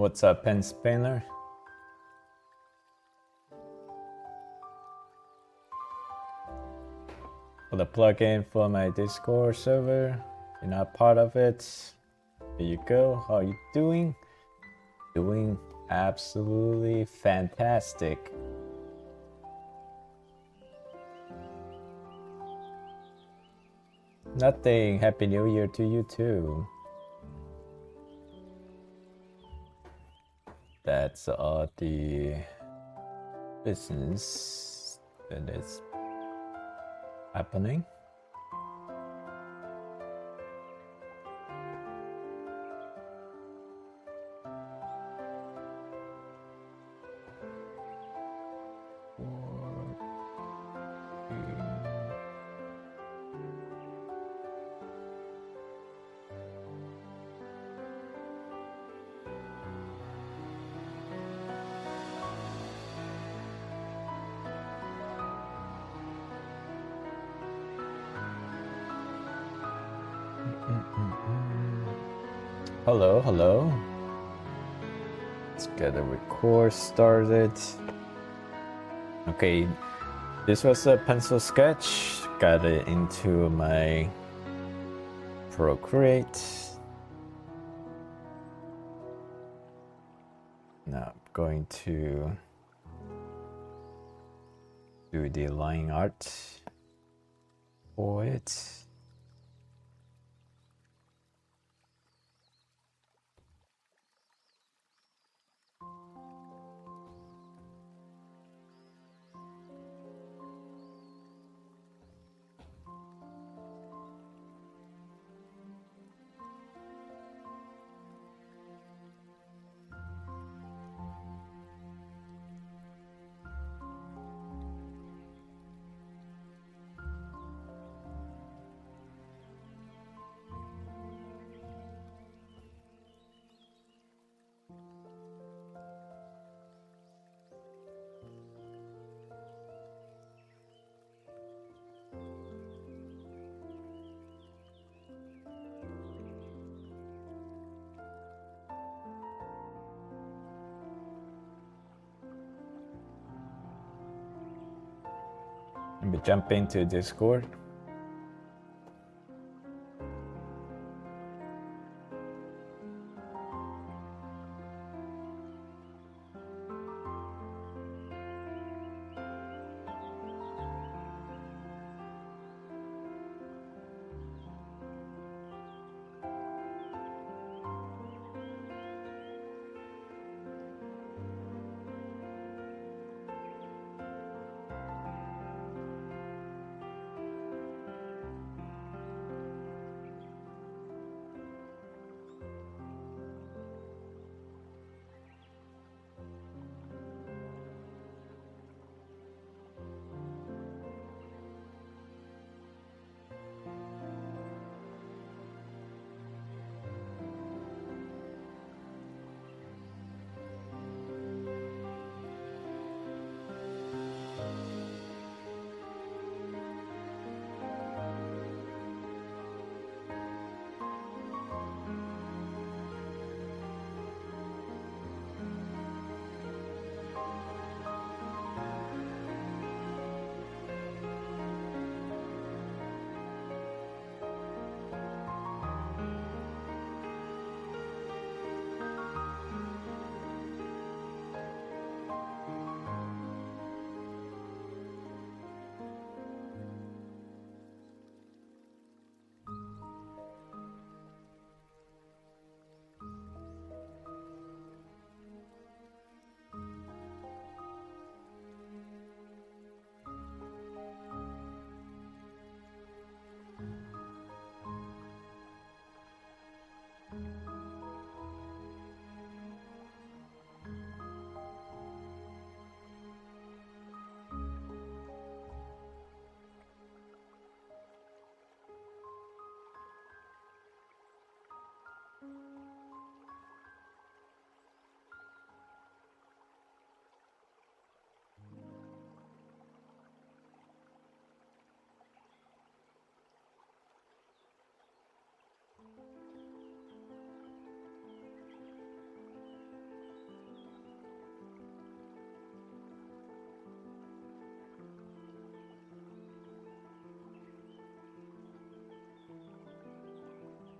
What's up, pen spinner? For the plugin for my Discord server, you're not part of it. Here you go. How are you doing? Doing absolutely fantastic. Nothing. Happy New Year to you too. That's all the business that is happening. Hello, hello. Let's get the record started. Okay, this was a pencil sketch. Got it into my Procreate. Now I'm going to do the line art for it. Let me jump into Discord.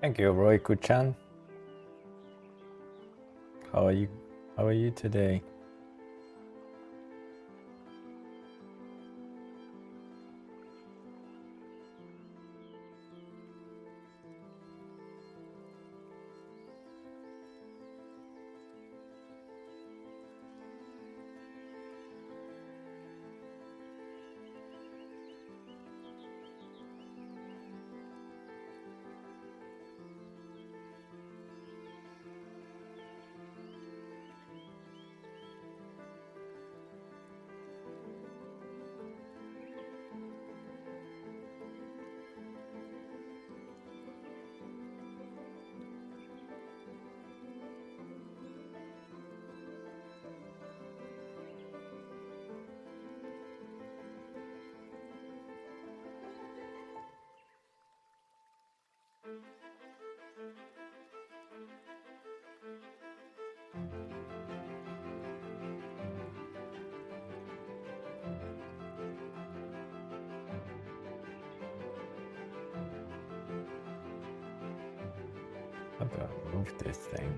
Thank you, Roy Kuchan. How are you? How are you today? How do I move this thing?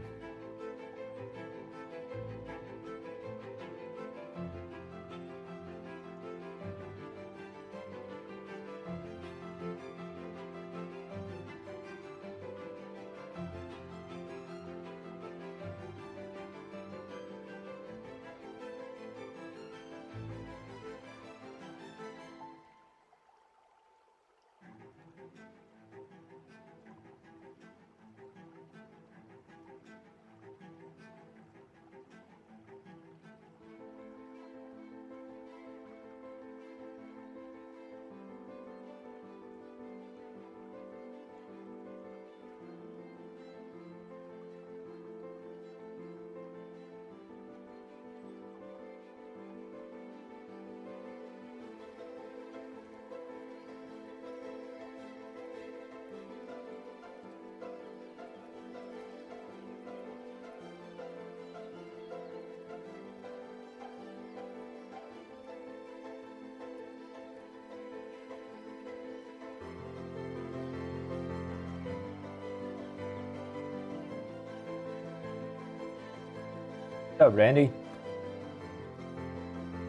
What's up, Randy?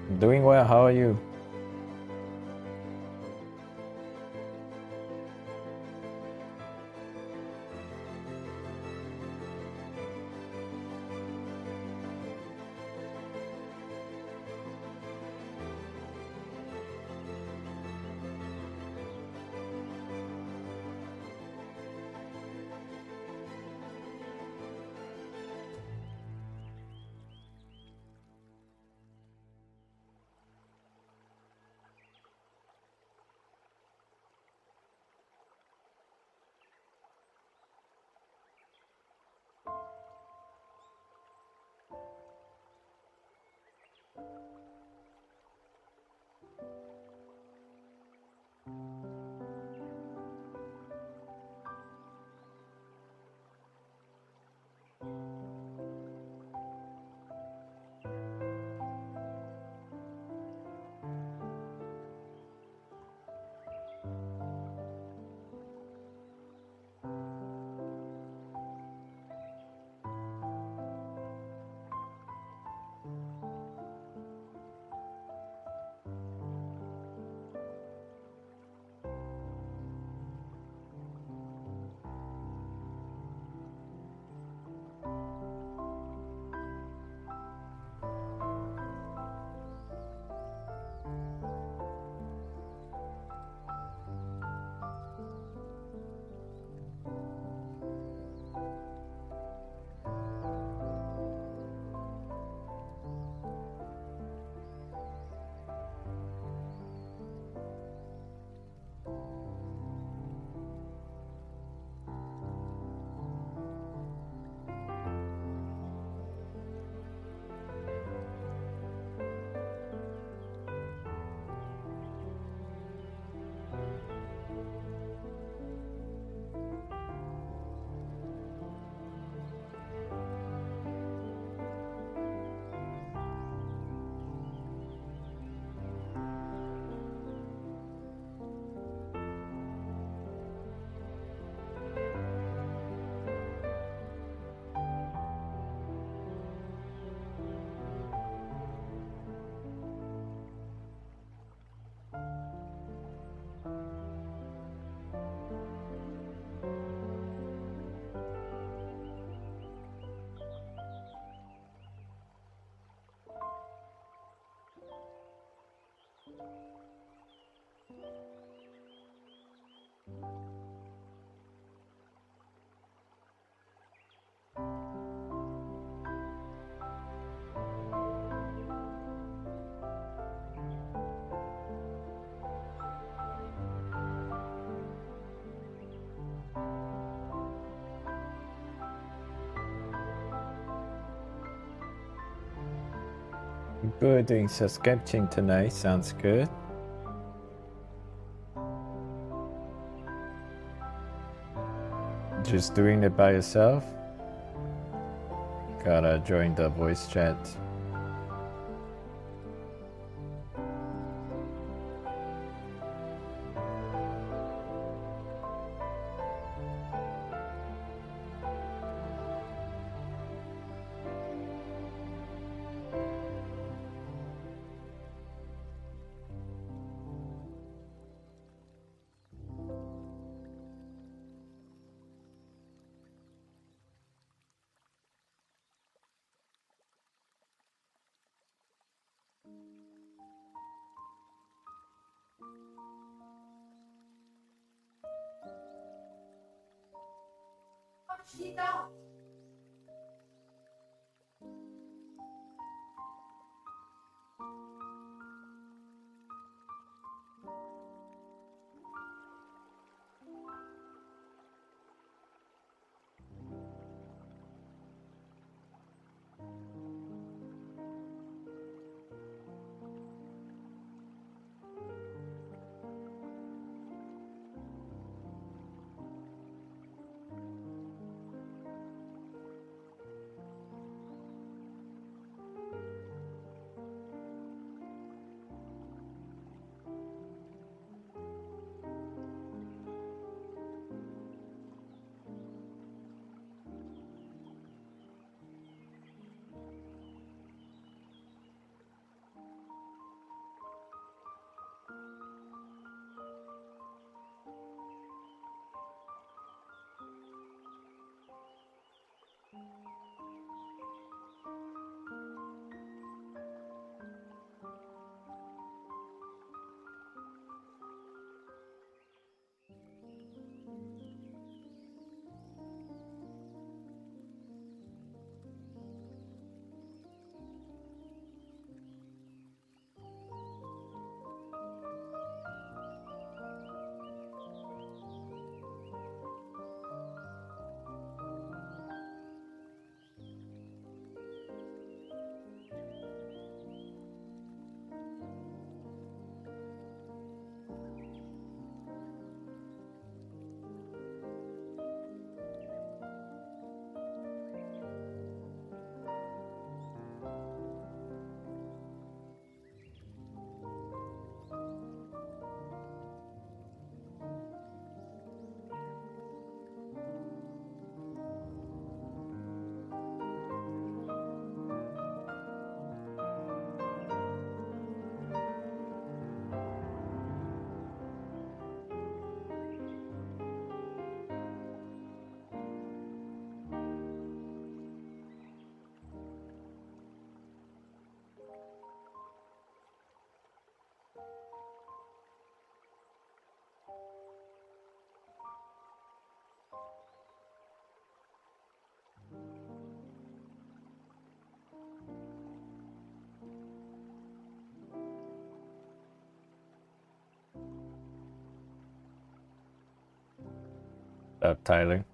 I'm doing well. How are you? We're doing some sketching tonight, sounds good. Just doing it by yourself? Gotta join the voice chat. Tyler.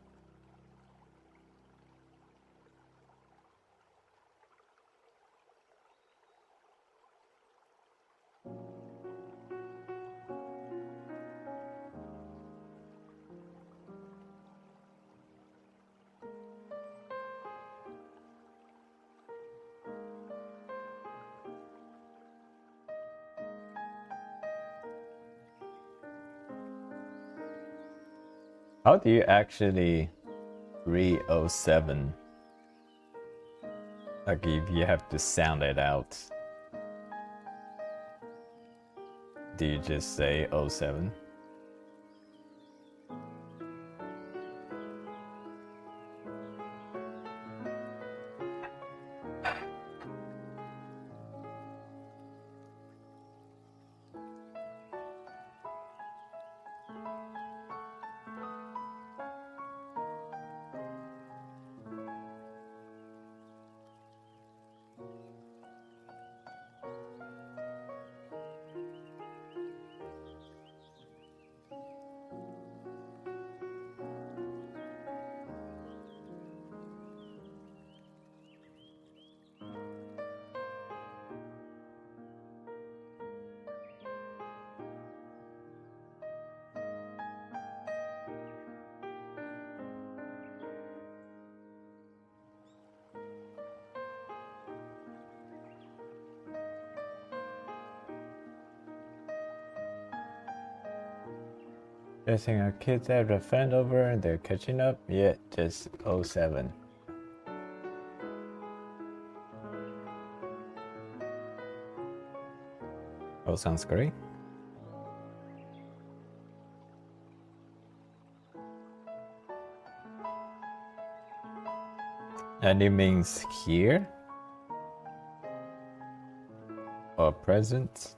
How do you actually read 07? Like if you have to sound it out. Do you just say 07? Guessing our kids have a friend over and they're catching up? Yeah, just 07. Oh, sounds great. And it means here? Or present?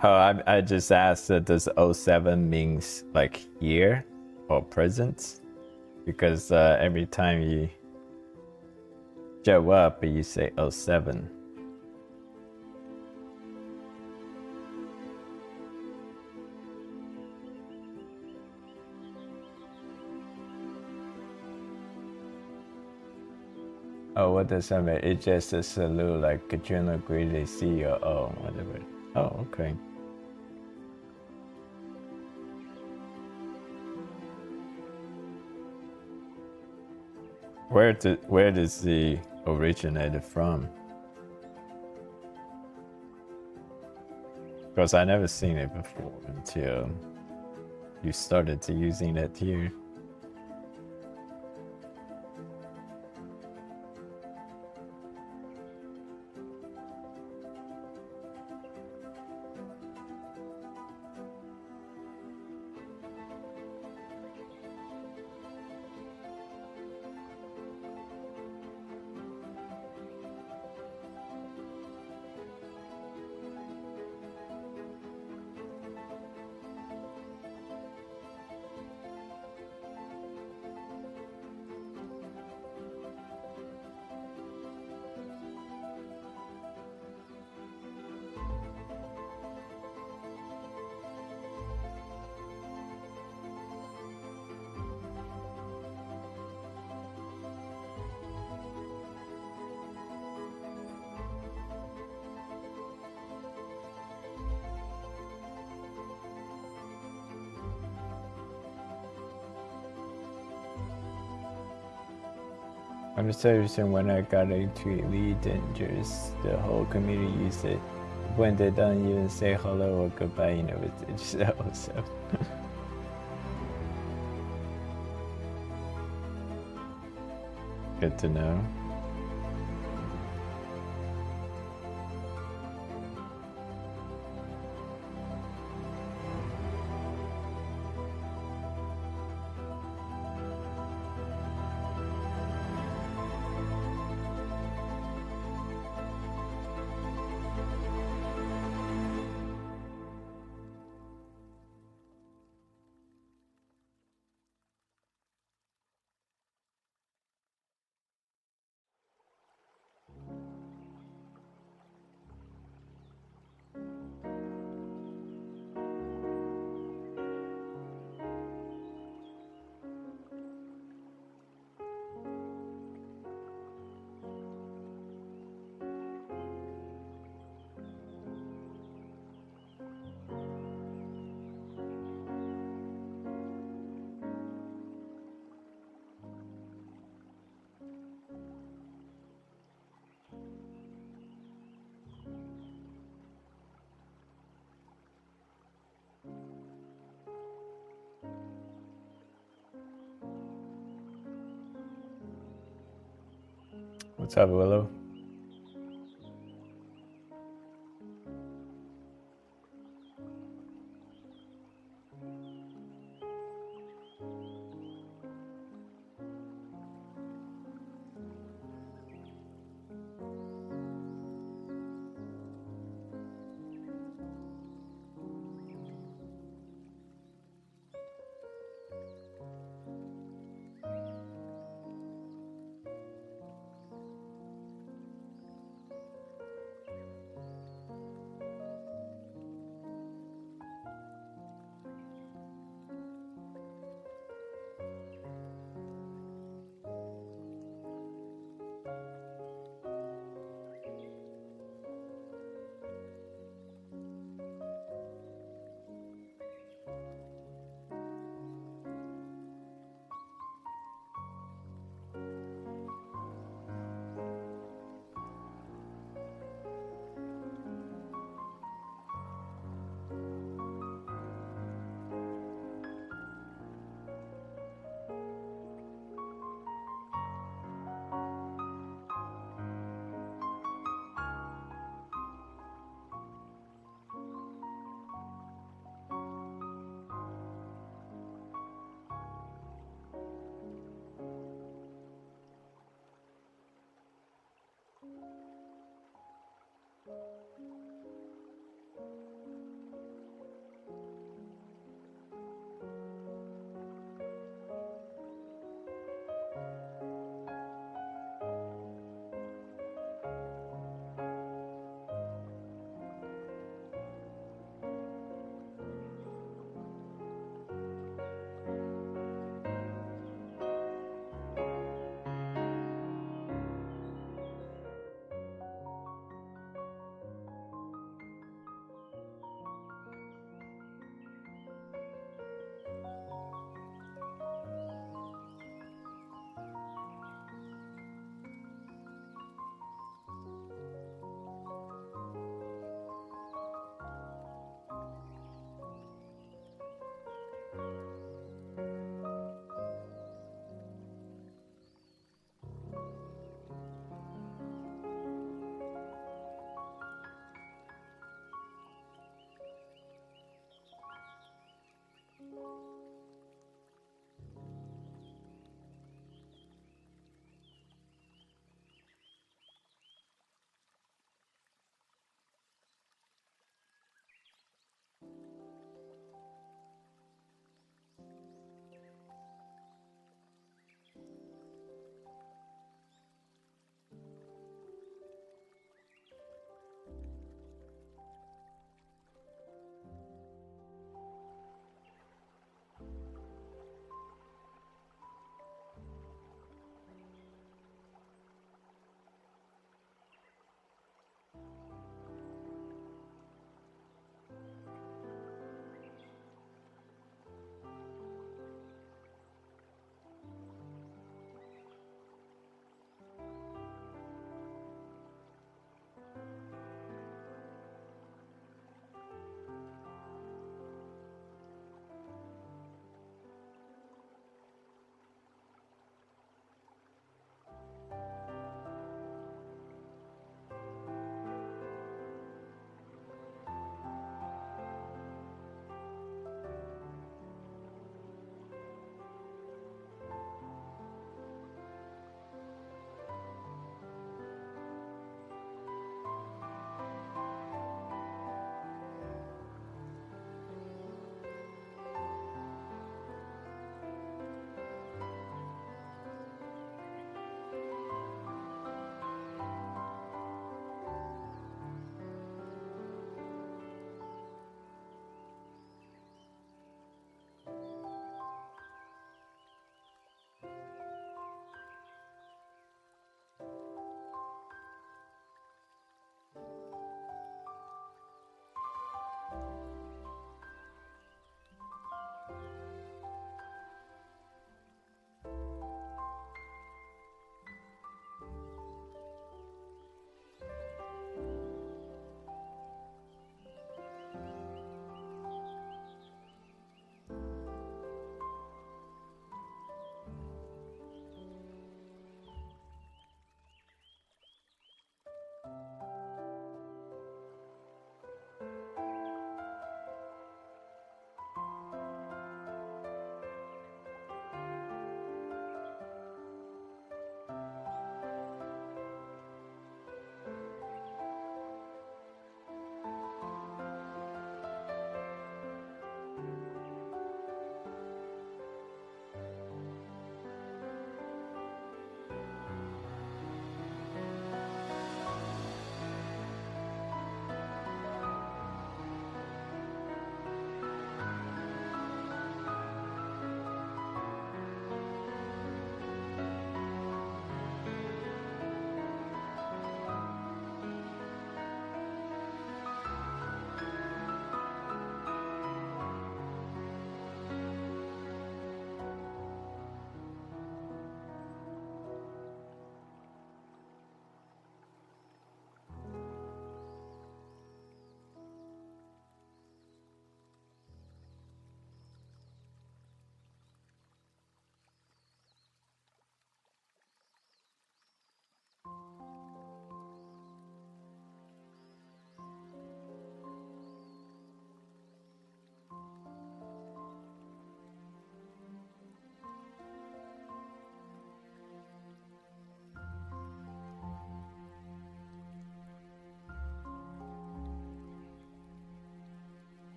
Oh, I just asked that does 07 means like year or present? Because every time you show up, you say 07. Oh, what does that mean? It's just a salute like Katrina Greeley, CEO, whatever. Oh, okay. Where does the originated from? Because I never seen it before until you started to using it here. I'm just saying when I got into Elite Dangerous, the whole community used it. When they're done, you say hello or goodbye, you know, it's just awesome. Good to know. What's up, Willow?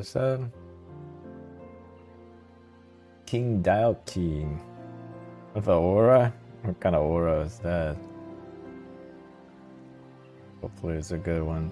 is that? King Dial King. With an aura? What kind of aura is that? Hopefully it's a good one.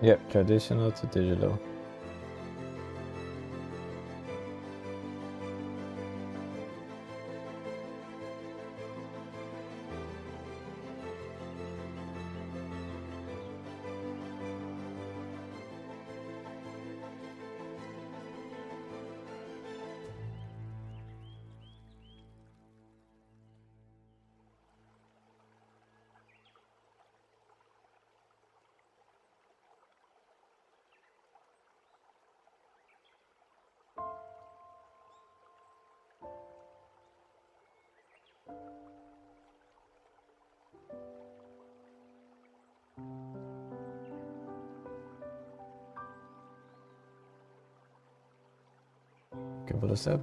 Yep, traditional to digital. Give it a sip.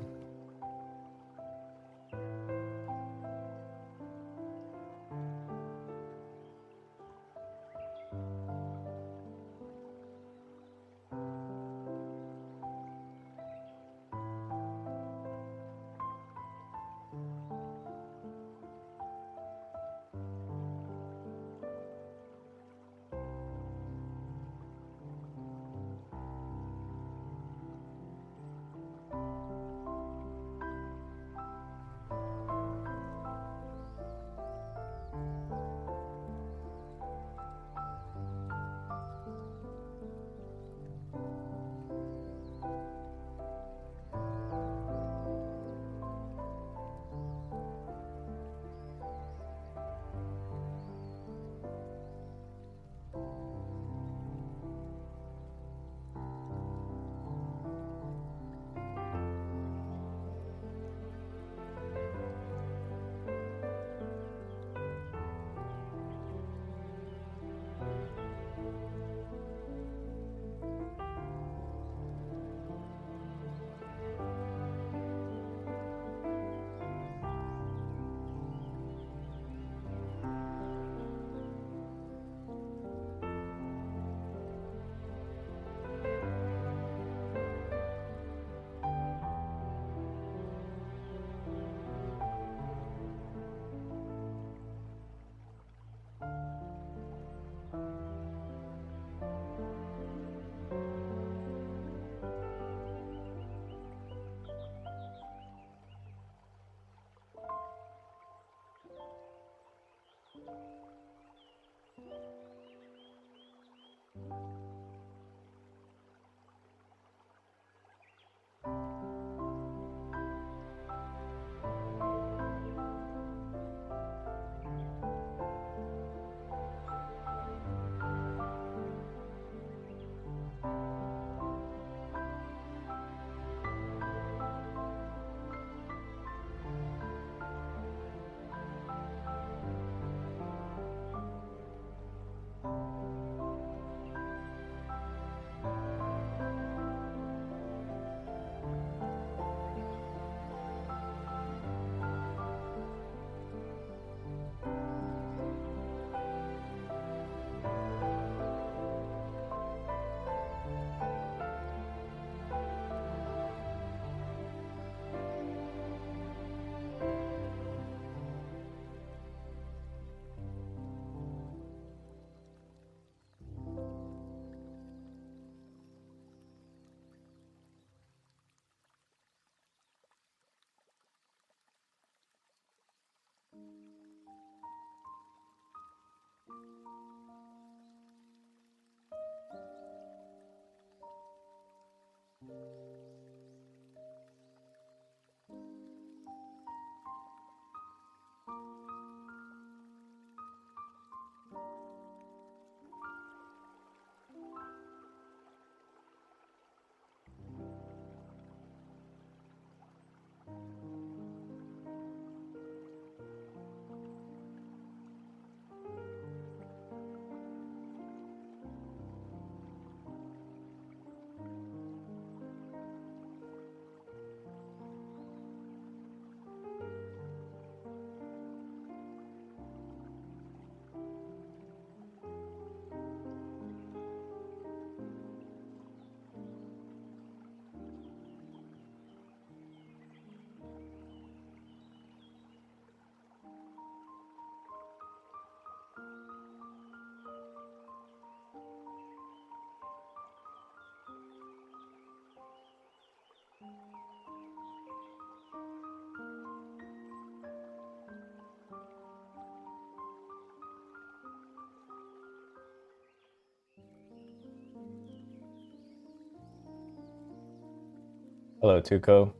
Hello, Tuco.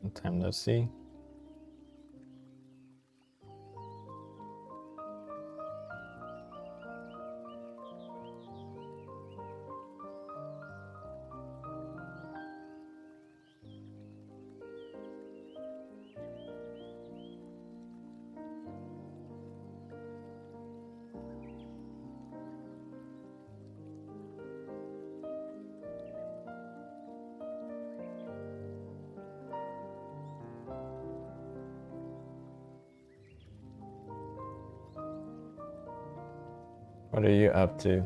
Long time no see. What are you up to?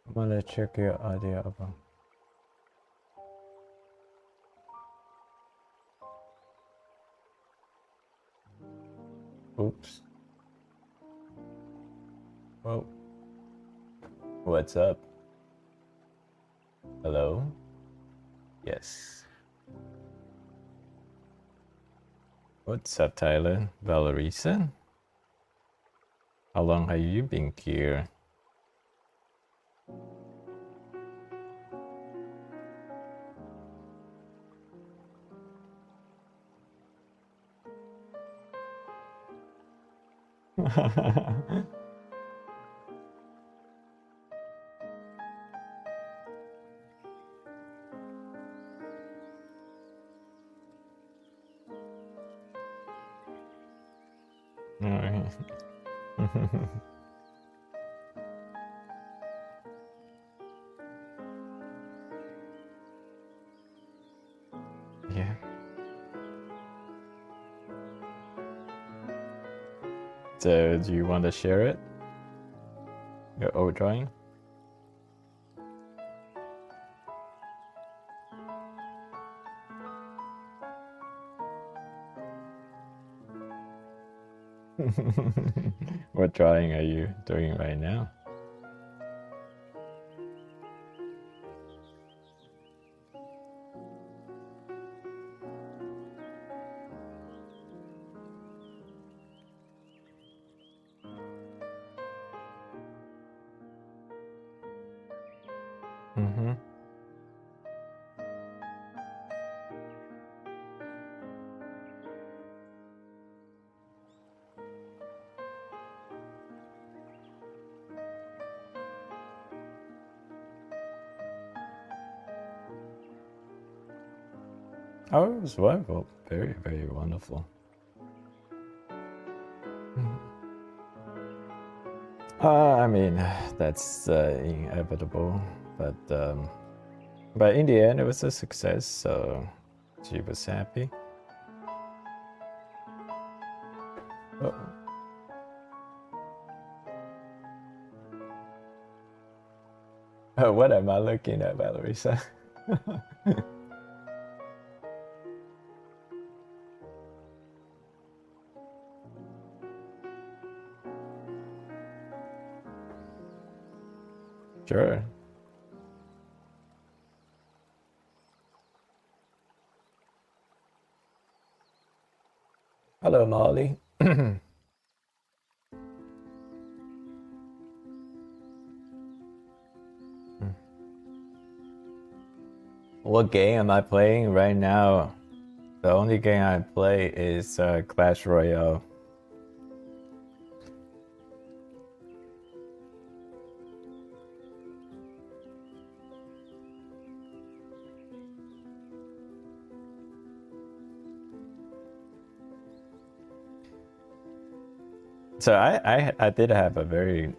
I'm gonna check your audio about. Oops. Whoa. What's up? Hello? Yes. What's up, Tyler? Valerisa? How long have you been here? Alright. Yeah. So, do you want to share it? Your old drawing? What drawing are you doing right now? Mm-hmm. Oh, it was wonderful. Very, very wonderful. I mean, that's inevitable, but in the end, it was a success, so she was happy. Oh. Oh, what am I looking at, Valerisa? Sure. Hello, Molly. What game am I playing right now? The only game I play is Clash Royale. So I did have a very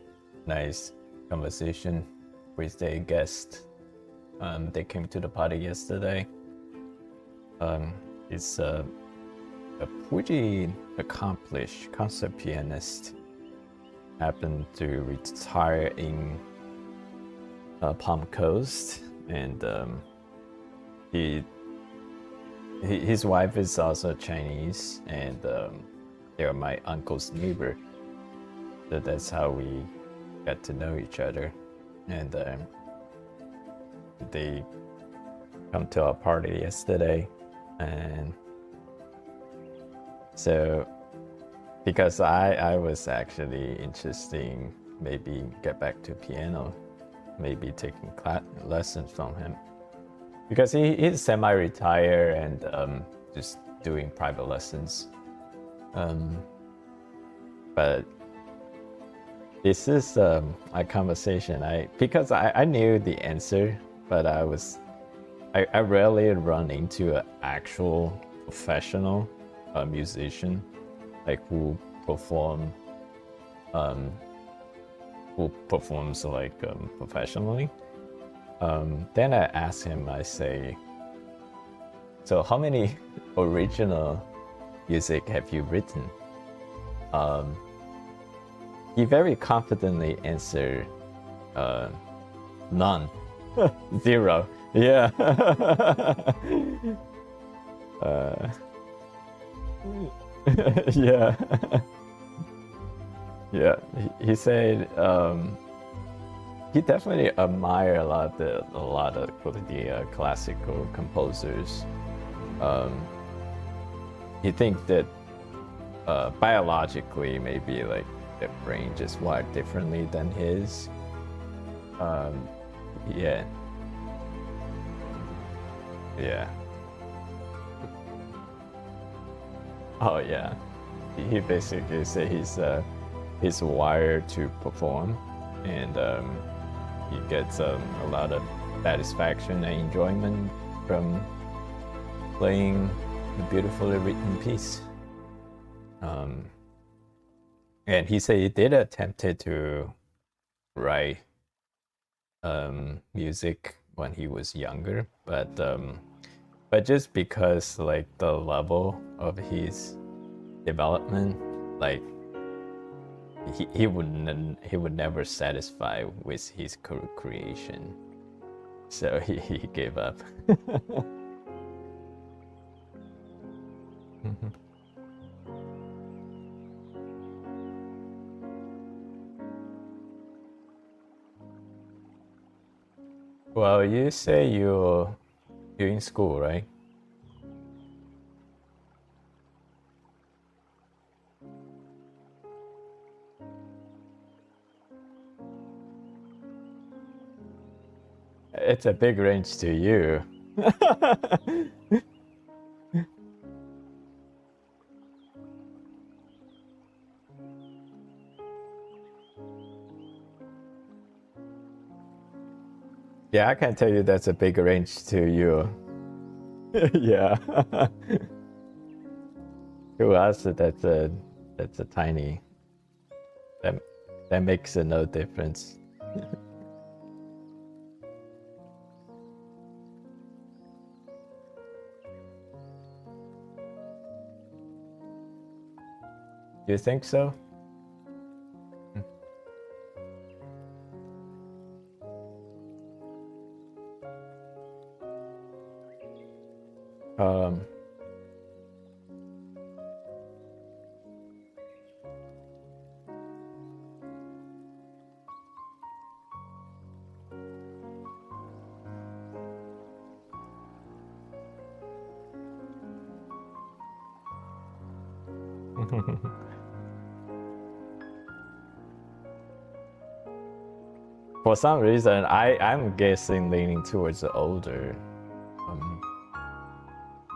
nice conversation with a guest. They came to the party yesterday. He's a pretty accomplished concert pianist. Happened to retire in Palm Coast, and his wife is also Chinese, and they're my uncle's neighbor. So that's how we got to know each other, and they come to our party yesterday, and so because I was actually interested in maybe get back to piano, maybe taking lessons from him, because he's semi-retired and just doing private lessons. But this is a conversation because I knew the answer, but I was I rarely run into an actual professional musician, like um, who performs like professionally. Then I ask him, I say, so how many original music have you written? He very confidently answered, none. Zero. Yeah. Yeah. Yeah. He said he definitely admired a lot of the classical composers. He thinks that biologically maybe like their brain just wired differently than his. Yeah. Yeah. Oh yeah. He basically said he's wired to perform, and he gets a lot of satisfaction and enjoyment from playing a beautifully written piece. And he said he did attempt to write music when he was younger, but just because like the level of his development, like he would never satisfy with his creation, so he gave up. Well, you say you're in school, right? It's a big range to you. Yeah, I can tell you that's a big range to you. Yeah. To us, that's a tiny. That makes no difference. You think so? Um. For some reason, I'm guessing leaning towards the older.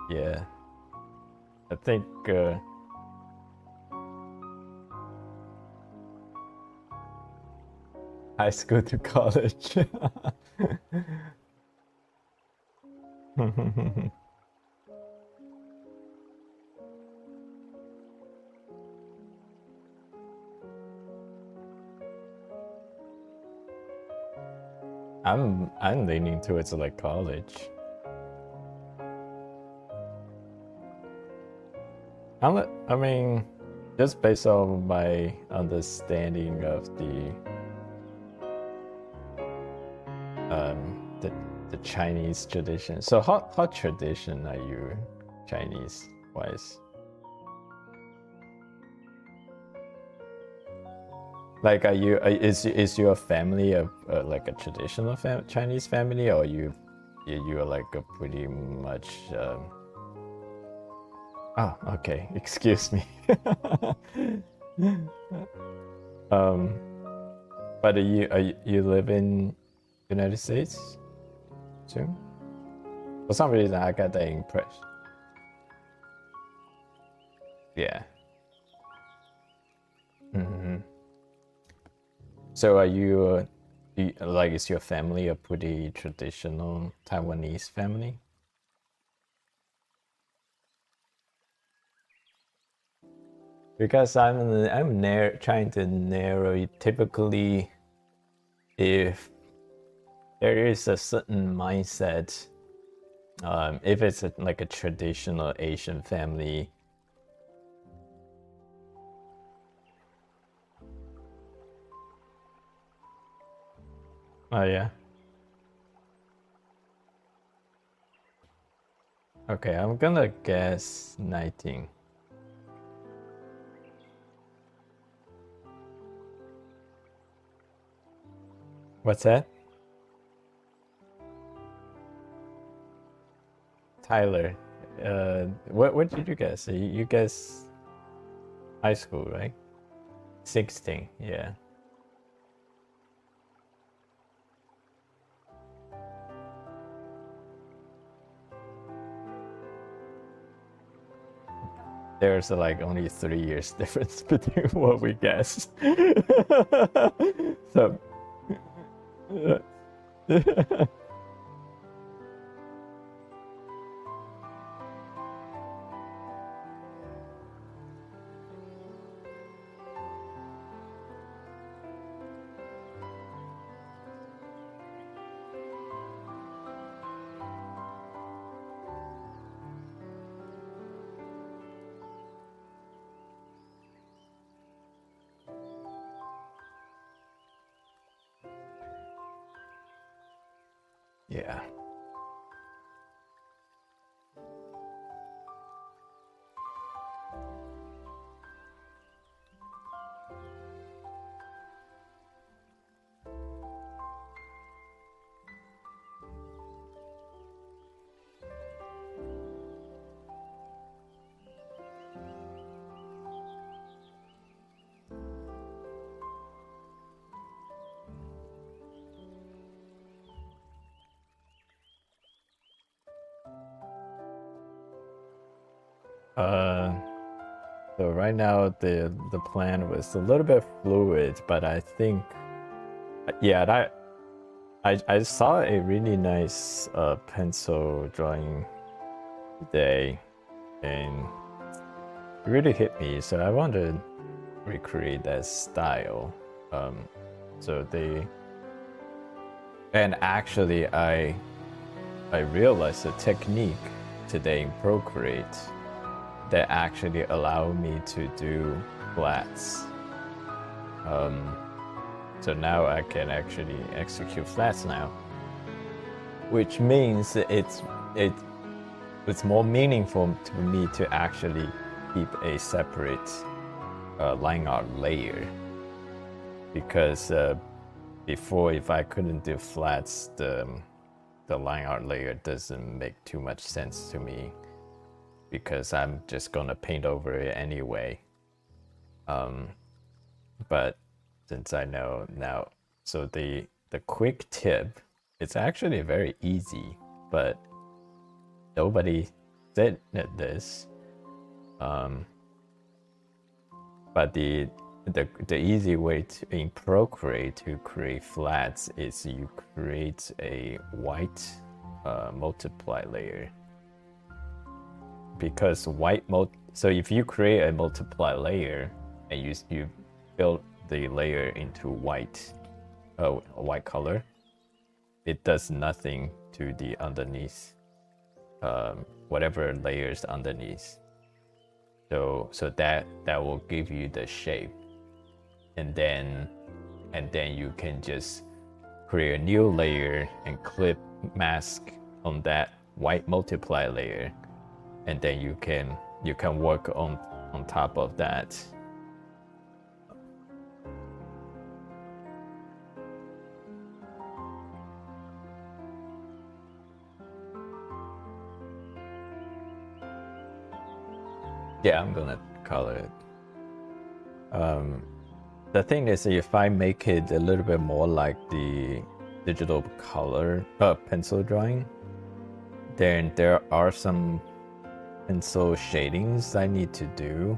Yeah, I think. High school to college. I'm leaning towards like college. I mean, just based on my understanding of the Chinese tradition. So how tradition are you Chinese wise? Like, is your family like a traditional Chinese family, or you are like a pretty much? Oh, okay. Excuse me. But you live in United States too? For some reason, I got that impression. Yeah. So are you Like, is your family a pretty traditional Taiwanese family? Because trying to narrow it. Typically, if there is a certain mindset, if it's like a traditional Asian family, oh yeah. Okay, I'm gonna guess 19. What's that? Tyler. What did you guess? You guess high school, right? 16, yeah. There's like only 3 years difference between what we guessed. So yeah. Uh, so right now the plan was a little bit fluid, but I think, yeah, I saw a really nice pencil drawing today, and it really hit me. So I want to recreate that style. So and actually I realized a technique today in Procreate that actually allow me to do flats. So now I can actually execute flats now, which means it's more meaningful to me to actually keep a separate line art layer, because before, if I couldn't do flats, the line art layer doesn't make too much sense to me, because I'm just gonna paint over it anyway. But since I know now, so the quick tip, it's actually very easy, but nobody said this. But the easy way in Procreate to create flats is you create a white multiply layer. Because so if you create a multiply layer and you build the layer into white, a white color, it does nothing to the underneath, whatever layers underneath. So that will give you the shape, and then you can just create a new layer and clip mask on that white multiply layer, and then you can work on top of that. Yeah, I'm gonna color it. The thing is, if I make it a little bit more like the digital color pencil drawing, then there are some pencil shadings I need to do,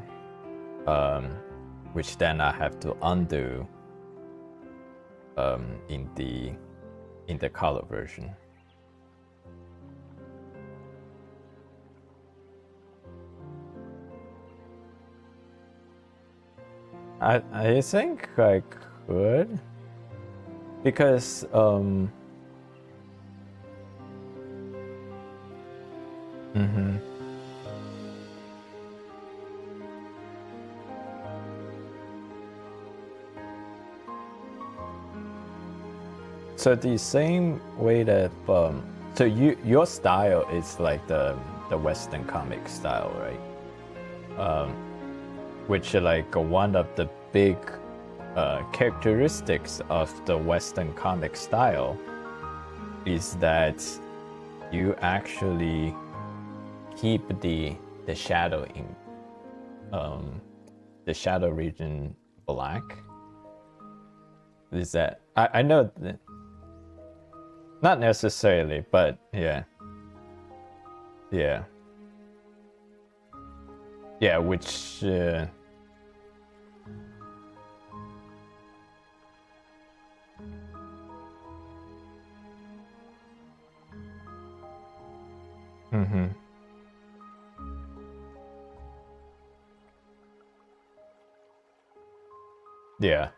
which then I have to undo. in the color version. I think I could, because so the same way that so your style is like the Western comic style, right? Which like one of the big characteristics of the Western comic style is that you actually keep the shadow in the shadow region black. Is that I know that, not necessarily, but yeah, which yeah.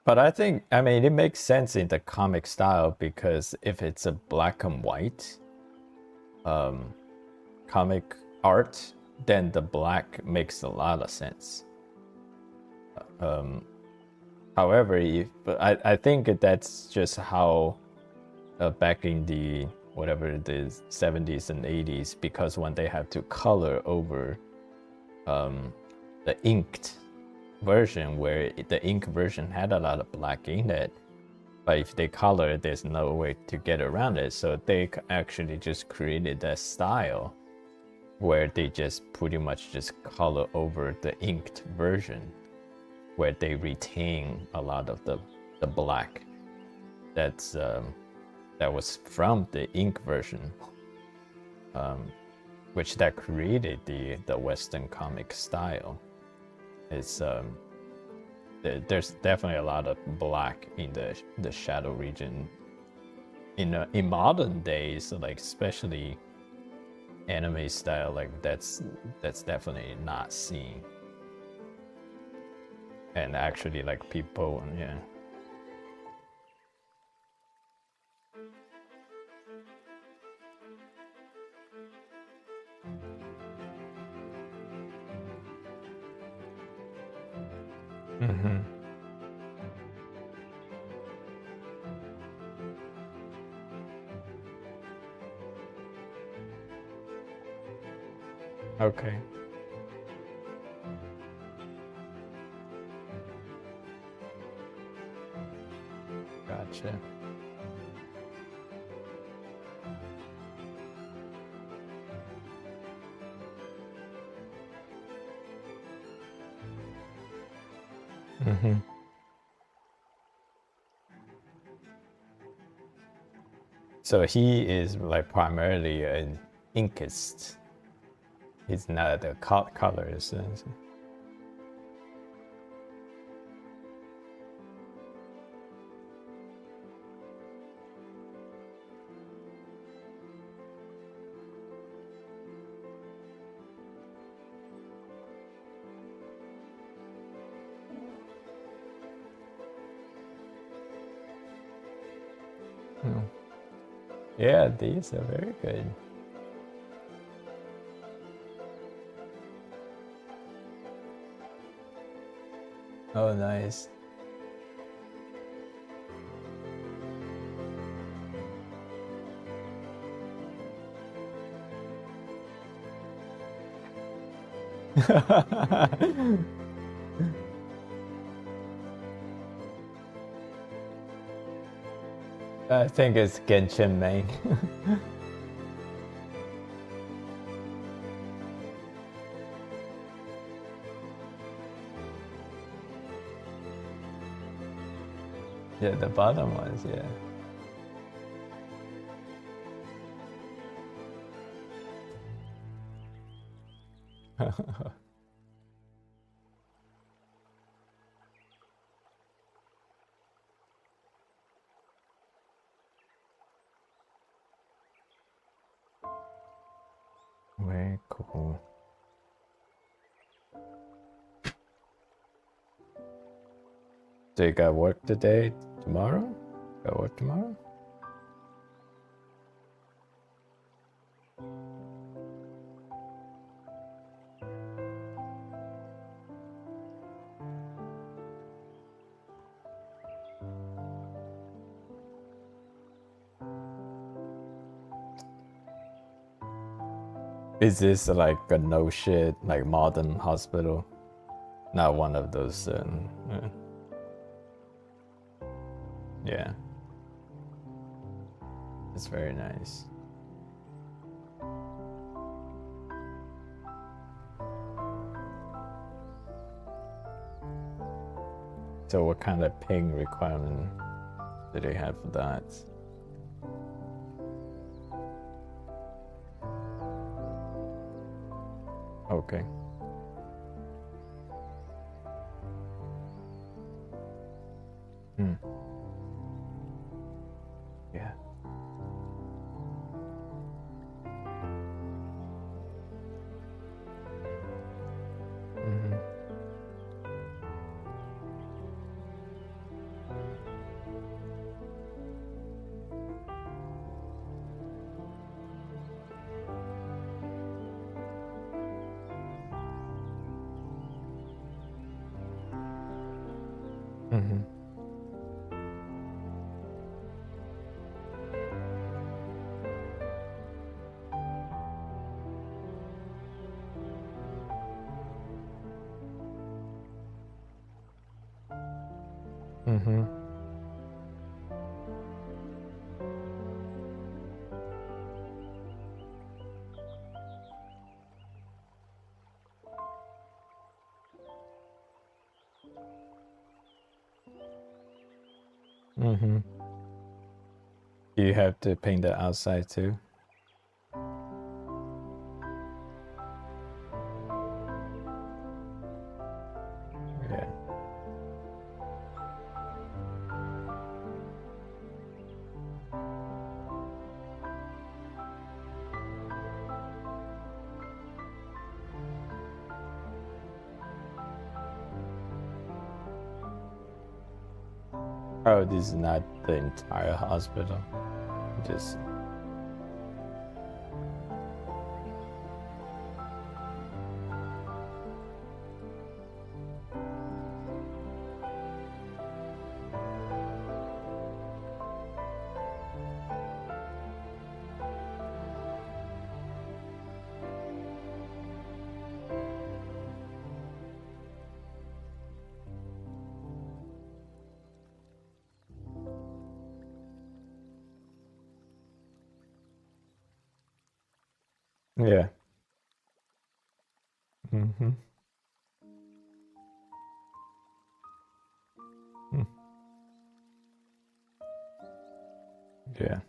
But I think, I mean, it makes sense in the comic style, because if it's a black and white comic art, then the black makes a lot of sense. However, I think that's just how back in the whatever the 70s and 80s, because when they had to color over the inked version, where the ink version had a lot of black in it, but if they color it, there's no way to get around it, so they actually just created that style where they just pretty much just color over the inked version, where they retain a lot of the black that was from the ink version, which that created the Western comic style. It's there's definitely a lot of black in the shadow region in modern days, like especially anime style, like that's definitely not seen. And actually, like, people, yeah. Okay. Gotcha. So he is like primarily an inkist. He's not a colorist. Yeah, these are very good. Oh, nice. I think it's Genshin main. Yeah, the bottom ones, yeah. Very cool. So you got work today? Tomorrow? Got work tomorrow? Is this like a no shit, like modern hospital? Not one of those. Yeah. It's very nice. So what kind of ping requirement do they have for that? Okay. Yeah. Do you have to paint the outside too? Yeah. Oh, this is not the entire hospital. Just yeah. Yeah.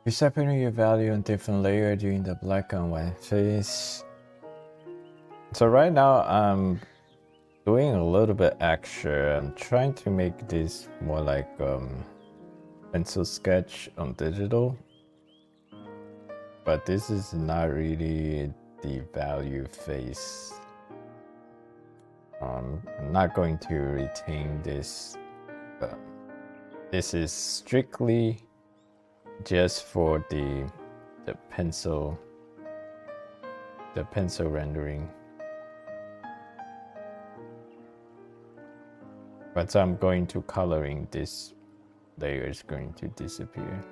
You separate your value on different layer during the black and white phase. So right now I'm doing a little bit extra. I'm trying to make this more like pencil sketch on digital. But this is not really the value phase. I'm not going to retain this. This is strictly just for the pencil rendering. But I'm going to coloring, this layer is going to disappear.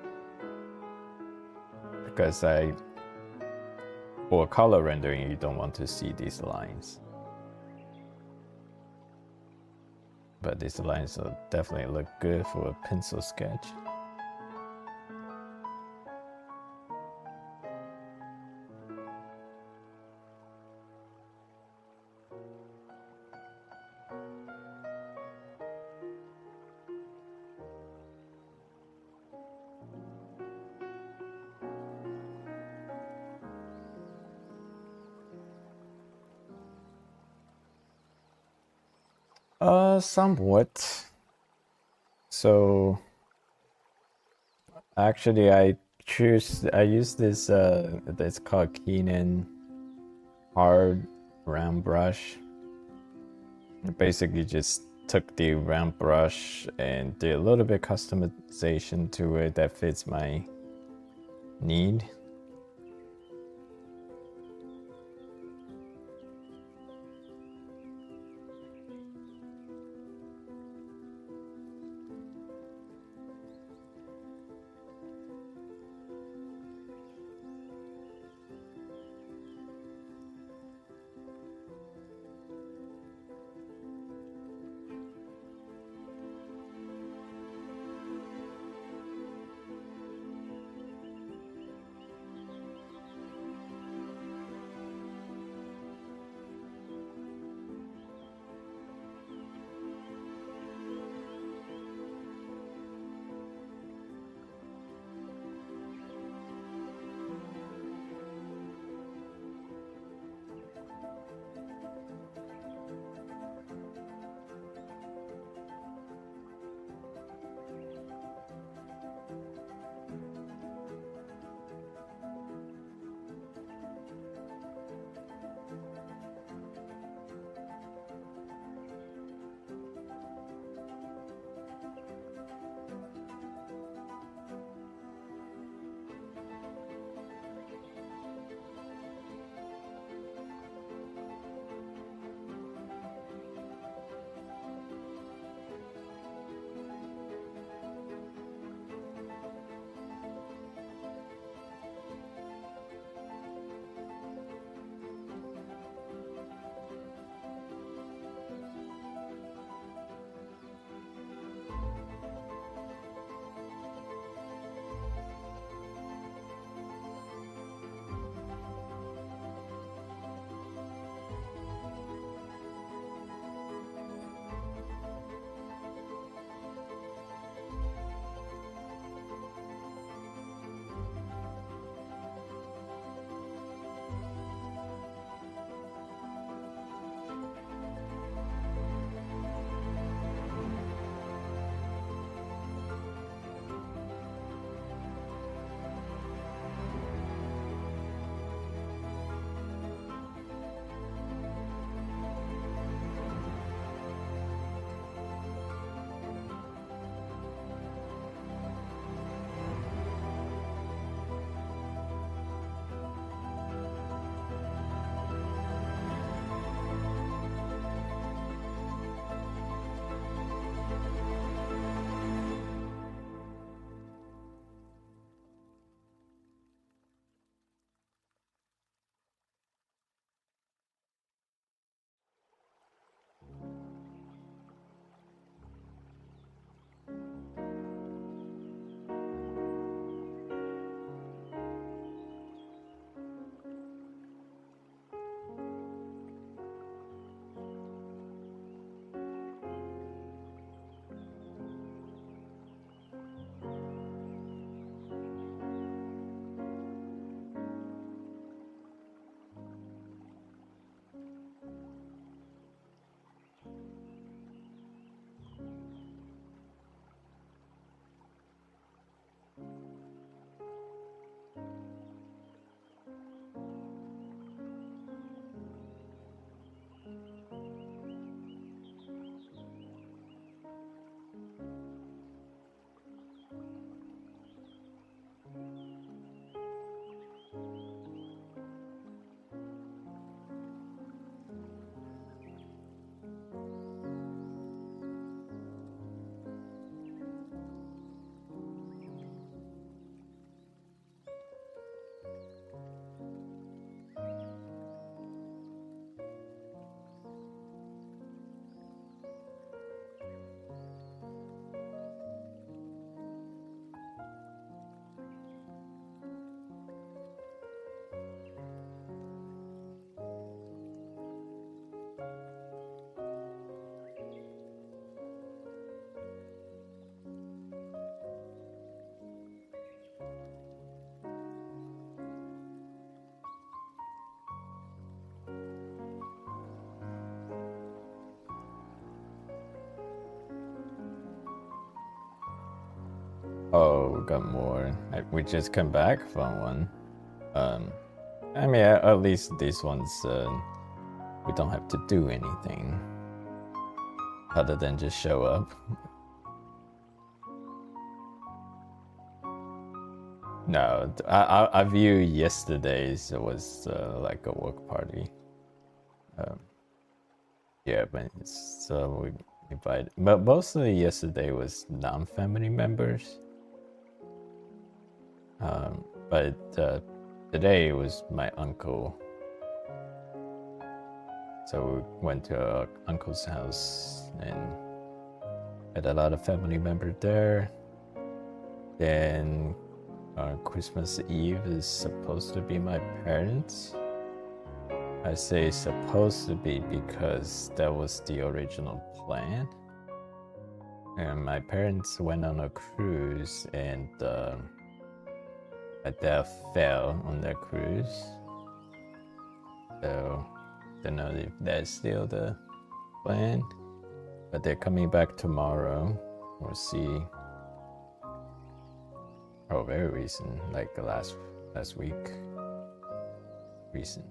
Because for color rendering, you don't want to see these lines. But these lines will definitely look good for a pencil sketch. Somewhat. So actually I use this it's called Kenan hard round brush. Basically just took the round brush and did a little bit customization to it that fits my need. Oh, we got more. We just come back from one. I mean, at least these ones, we don't have to do anything other than just show up. No, I view yesterday's was like a work party. Yeah, but it's we invited, but mostly yesterday was non-family members. But today was my uncle. So we went to our uncle's house and had a lot of family members there. Then Christmas Eve is supposed to be my parents. I say supposed to be because that was the original plan. And my parents went on a cruise and my dad fell on that cruise. So don't know if that's still the plan. But they're coming back tomorrow. We'll see. Oh, very recent, like last week. Recent.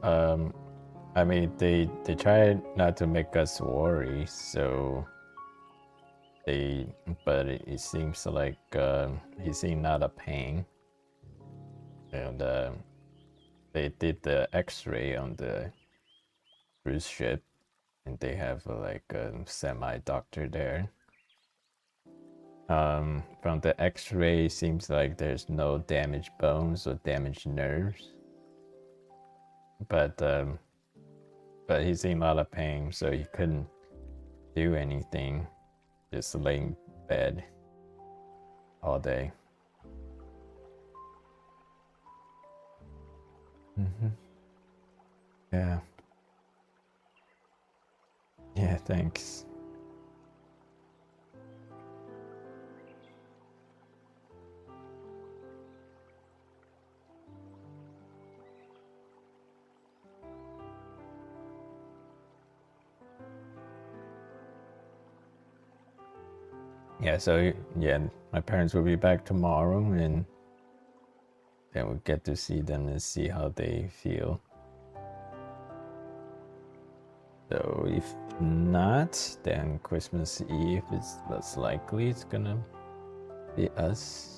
I mean, they try not to make us worry, so but it seems like he's in not a pain, and they did the X-ray on the cruise ship, and they have like a semi-doctor there. From the X-ray, seems like there's no damaged bones or damaged nerves. But he's in a lot of pain, so he couldn't do anything. Just lay in bed all day. Yeah. Yeah, thanks. Yeah, so yeah, my parents will be back tomorrow, and then we'll get to see them and see how they feel. So if not, then Christmas Eve is less likely it's gonna be us.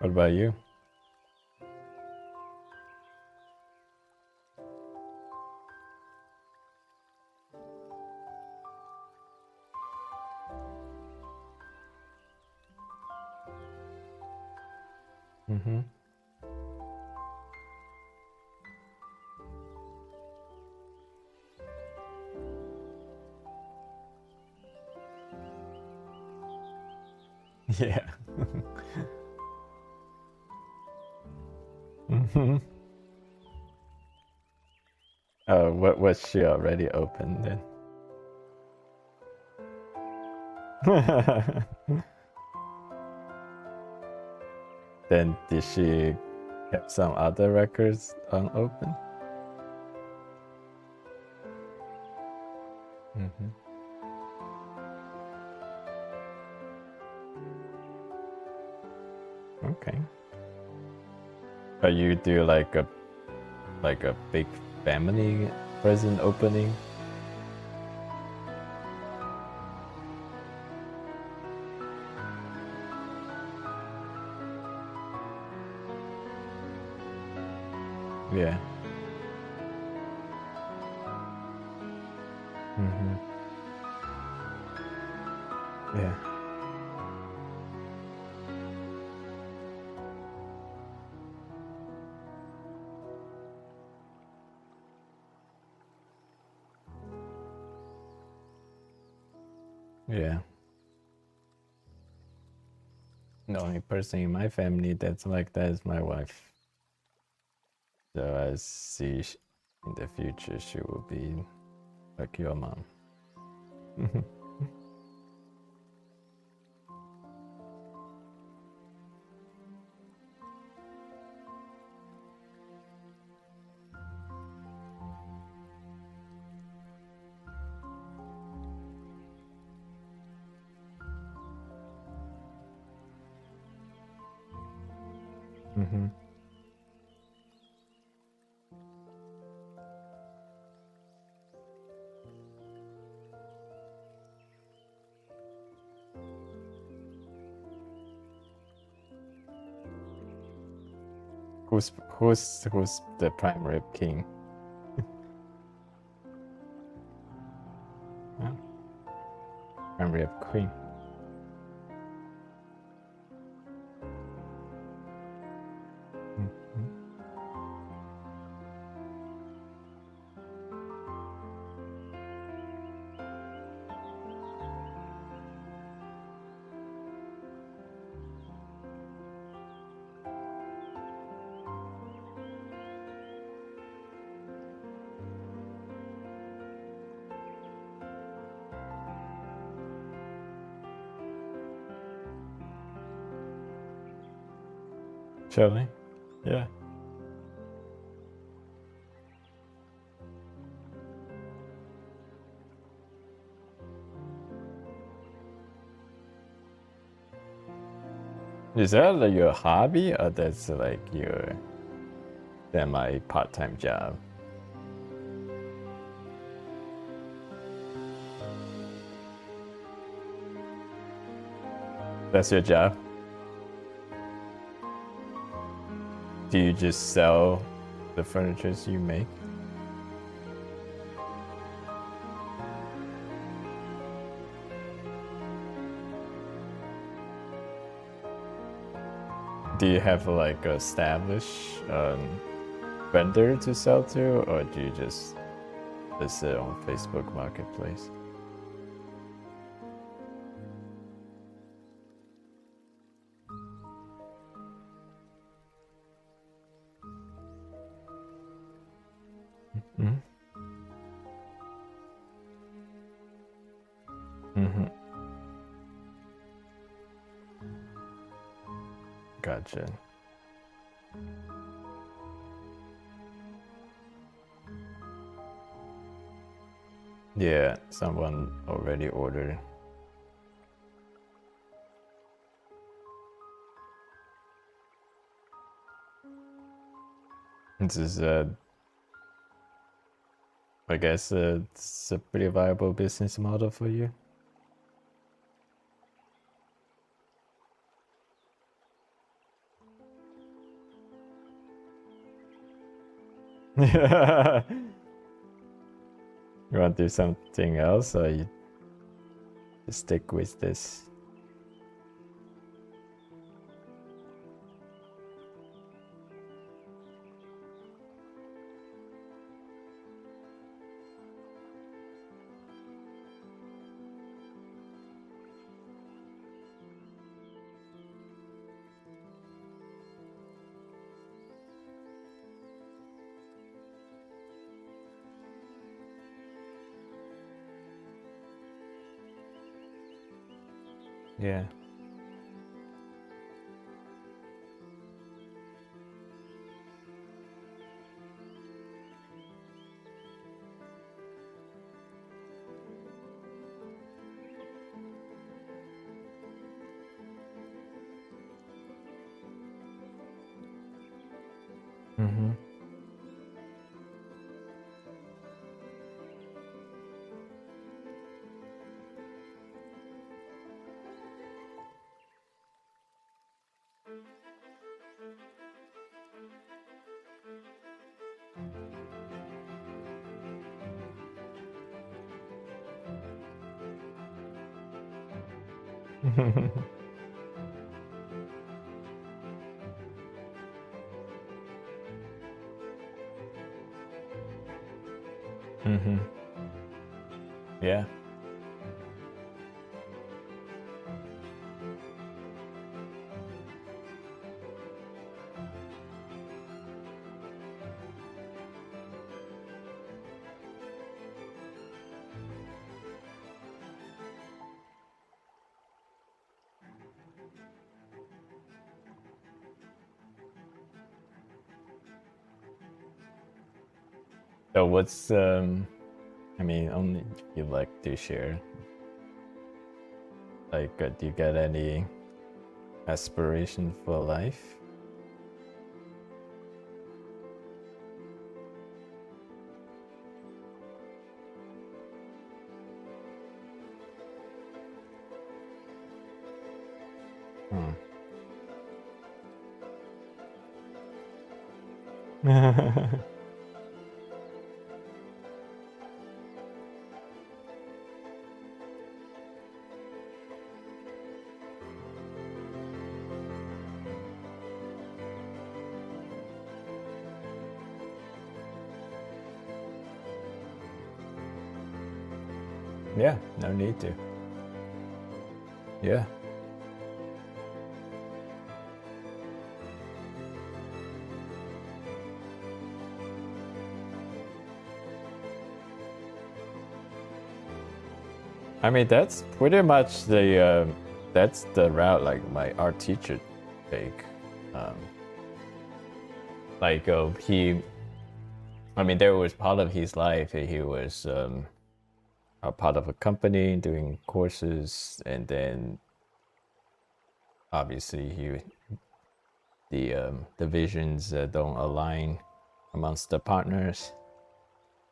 What about you? Mm-hmm. Yeah. Mm-hmm. Oh, what was she already opened then? Then did she keep some other records unopened? Mm-hmm. Okay. But you do like a big family present opening? Yeah. Mm-hmm. Yeah. Yeah. The only person in my family that's like that is my wife. So I see in the future she will be like your mom. Mm-hmm. Who's the prime rib king? Huh? Prime rib queen. Mm-hmm. Shall Yeah. Is that like your hobby or that's like your semi part-time job? That's your job? Do you just sell the furniture you make? Do you have like a established vendor to sell to, or do you just list it on Facebook Marketplace? Mm-hmm. Mm-hmm. Gotcha. Yeah, someone already ordered. This is I guess it's a pretty viable business model for you. You want to do something else, or you just stick with this? Yeah. Mm-hmm. Mm-hmm. Yeah. So what's I mean, only if you like to share. Like, do you get any aspiration for life? Hmm. Yeah, no need to. Yeah. I mean, that's pretty much that's the route like my art teacher take. Um, like I mean, there was part of his life he was a part of a company doing courses, and then obviously the visions don't align amongst the partners.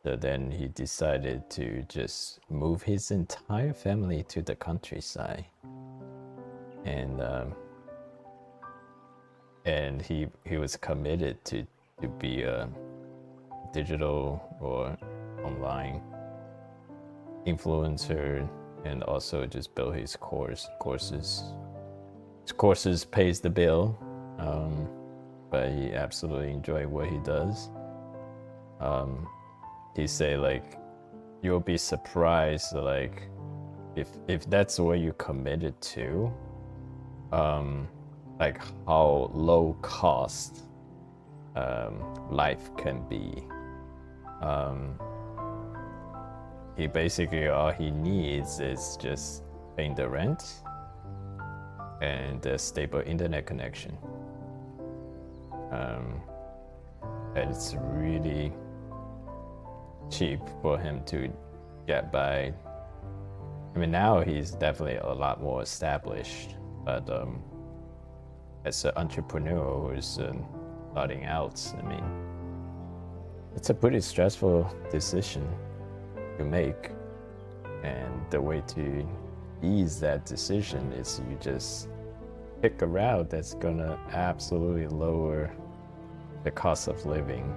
So then he decided to just move his entire family to the countryside, and he was committed to be a digital or online influencer, and also just build his courses. His courses pays the bill, but he absolutely enjoy what he does. He say like, you'll be surprised like if that's what you committed to, like how low cost life can be. He basically all he needs is just paying the rent and a stable internet connection. And it's really cheap for him to get by. I mean, now he's definitely a lot more established, but as an entrepreneur who's starting out, I mean, it's a pretty stressful decision to make, and the way to ease that decision is you just pick a route that's gonna absolutely lower the cost of living,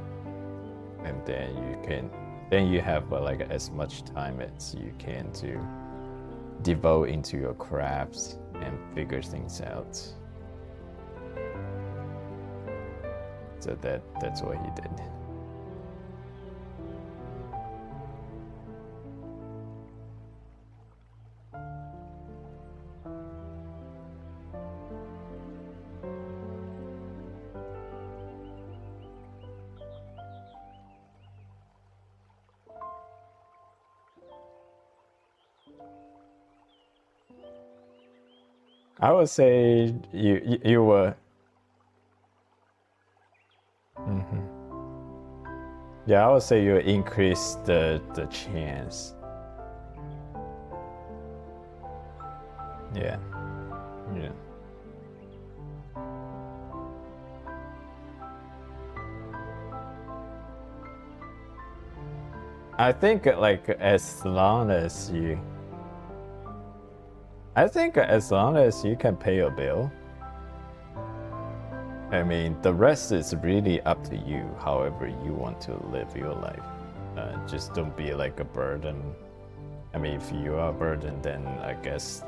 and then you have like as much time as you can to devote into your crafts and figure things out. So that's what he did. I would say you were. Mm-hmm. Yeah, I would say you increase the chance. Yeah, yeah. I think like I think as long as you can pay your bill, I mean, the rest is really up to you, however you want to live your life. Just don't be like a burden. I mean, if you are a burden, then I guess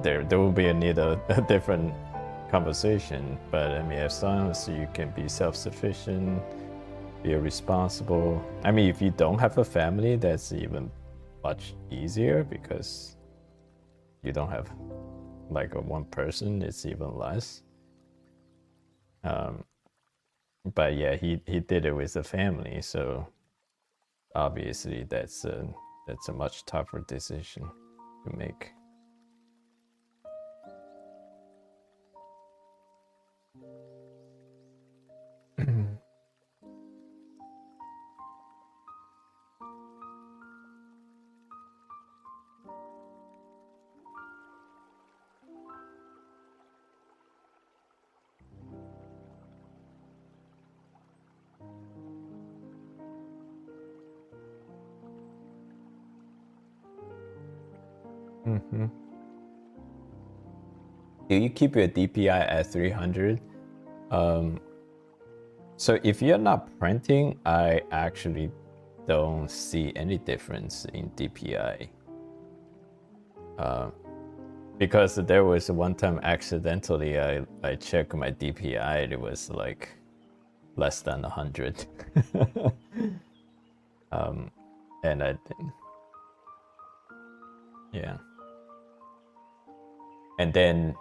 there will be a need a different conversation. But I mean, as long as you can be self-sufficient, be responsible. I mean, if you don't have a family, that's even much easier because you don't have like a one person, it's even less. But yeah, he did it with a family, so obviously that's a much tougher decision to make. Do you keep your DPI at 300? So if you're not printing, I actually don't see any difference in DPI. Because there was one time accidentally I checked my DPI, it was like less than 100. And I didn't. Yeah. And then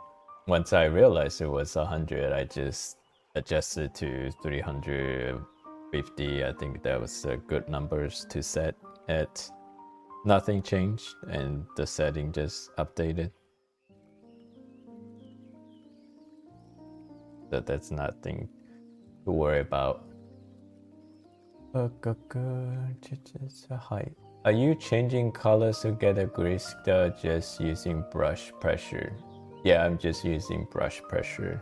once I realized it was 100, I just adjusted to 350. I think that was good numbers to set at. Nothing changed and the setting just updated. So that's nothing to worry about. Are you changing colors to get a grayscale just using brush pressure? Yeah, I'm just using brush pressure.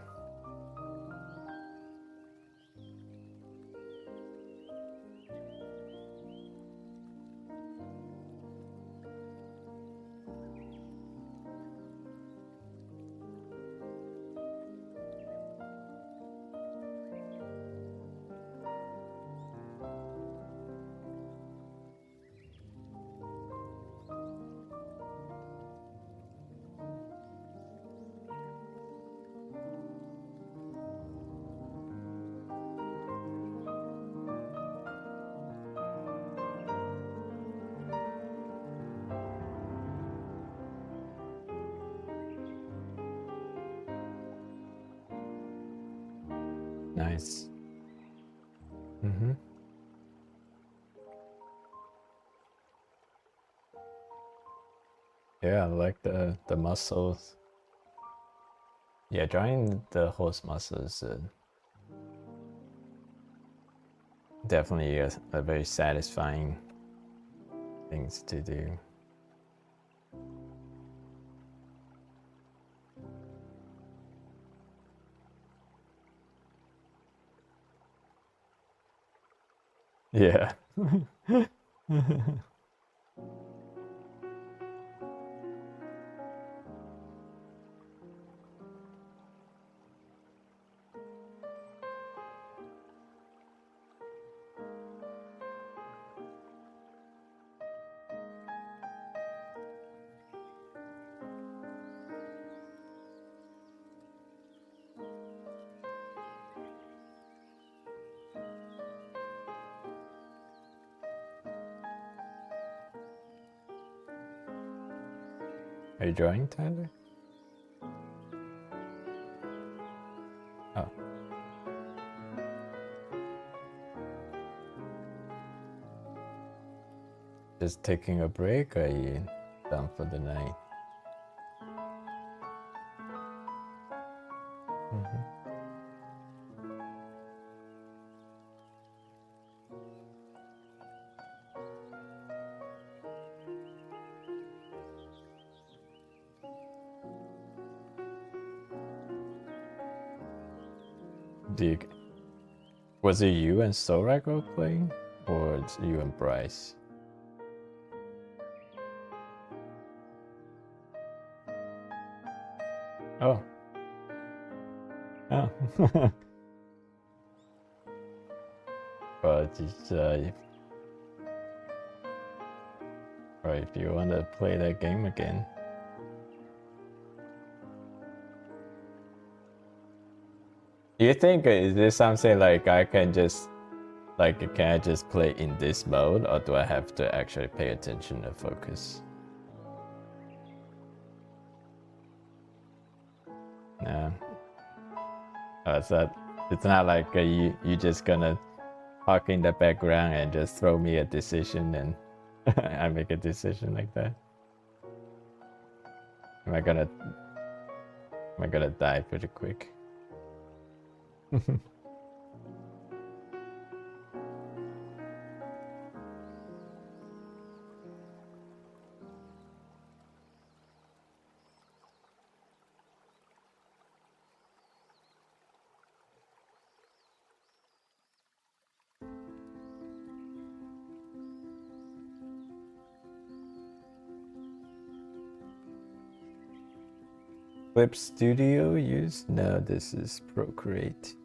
Nice. Yeah, I like the muscles. Yeah, drawing the horse muscles definitely a very satisfying things to do. Yeah. Are you drawing, Tyler? Oh. Just taking a break, or are you done for the night? Was it you and Sorago playing, or it's you and Bryce? Oh. Oh. But just, or if you want to play that game again. Do you think is this something like I can just can I just play in this mode, or do I have to actually pay attention and focus? No. It's not like you just gonna talk in the background and just throw me a decision and I make a decision like that. Am I gonna die pretty quick? Clip Studio used? No, this is Procreate.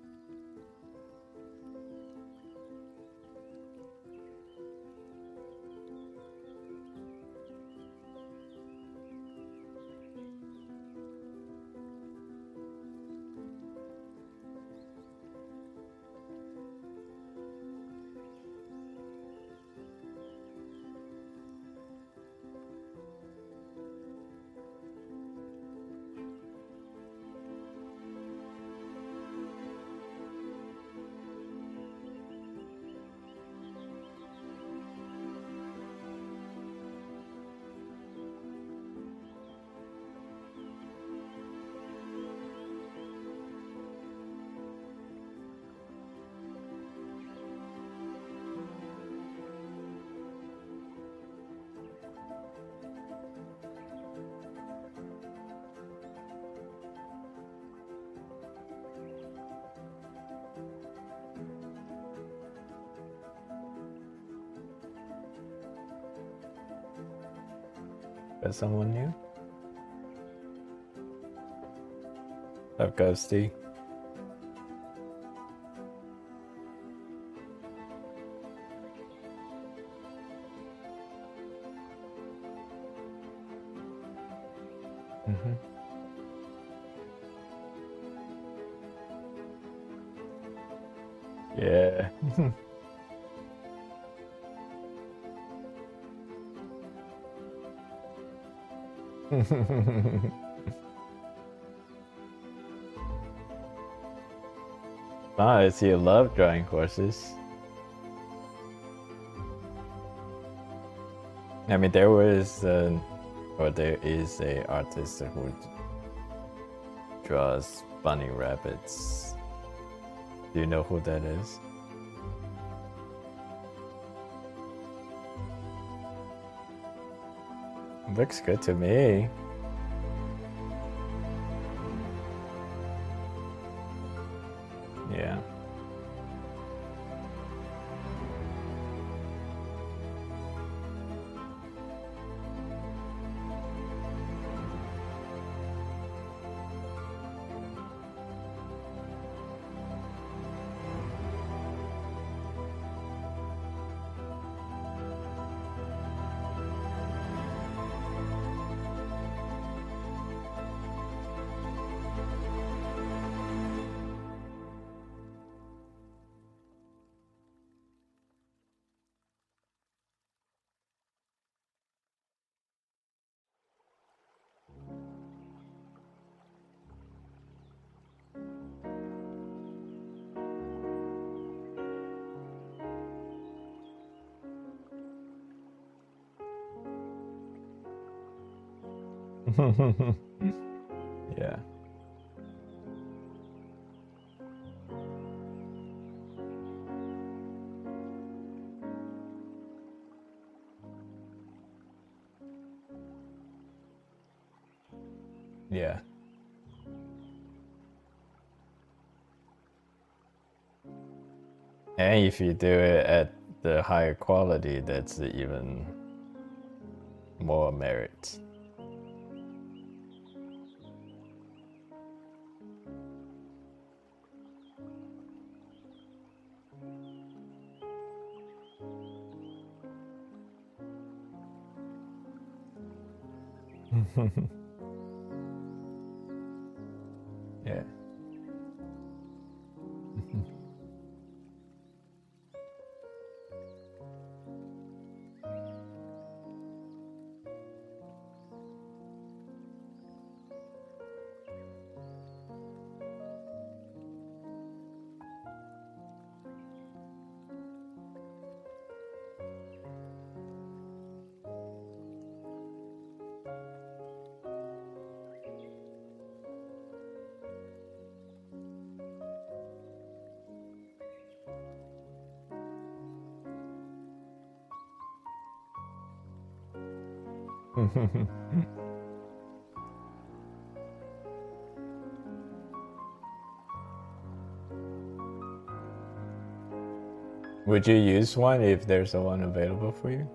Got someone new? Up, Ghosty. Yeah. Nice, you love drawing horses. I mean, there is a artist who draws bunny rabbits. Do you know who that is? Looks good to me. Yeah. Yeah. Yeah. And if you do it at the higher quality, that's even more merit. Yeah. Would you use one if there's a one available for you?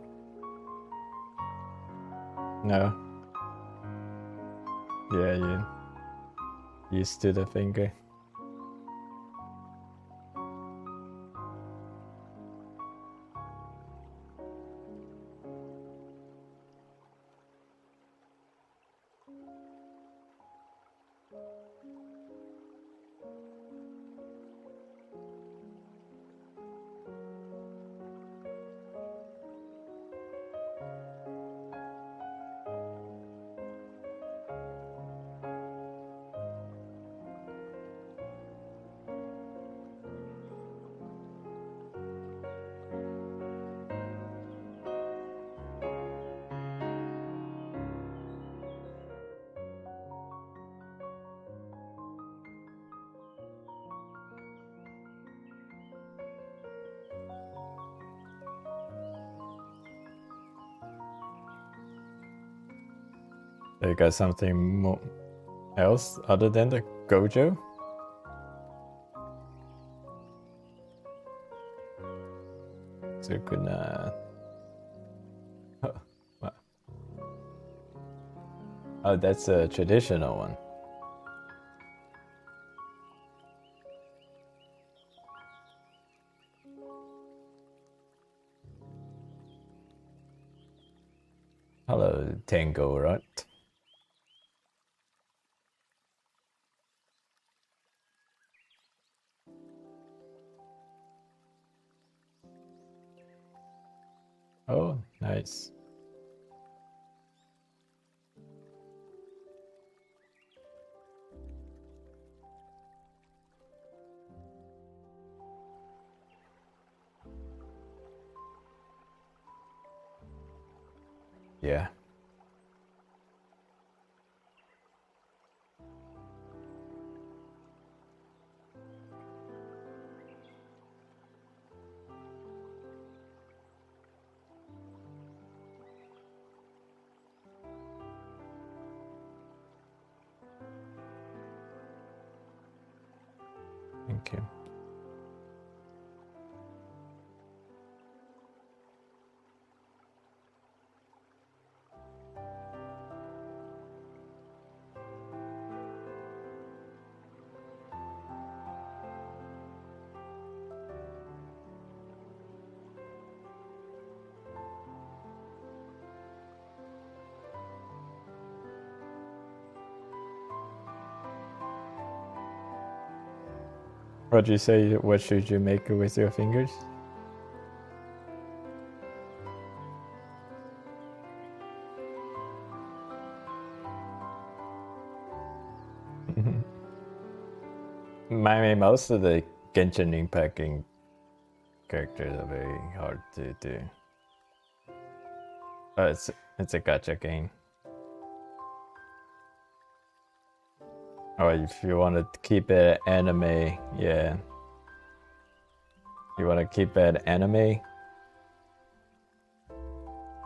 No. Yeah, used to the finger. You got something more else other than the Gojo? Sukuna. Oh, wow. Oh, that's a traditional one. Hello, Tango, right? Oh, nice. Yeah. Thank you. What do you say? What should you make with your fingers? Most of the Genshin Impacting characters are very hard to do. Oh, it's a gacha game. Or if you want to keep it anime, yeah. You want to keep it anime?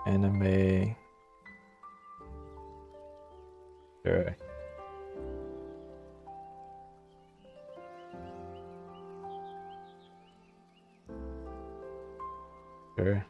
Anime. Sure. Sure.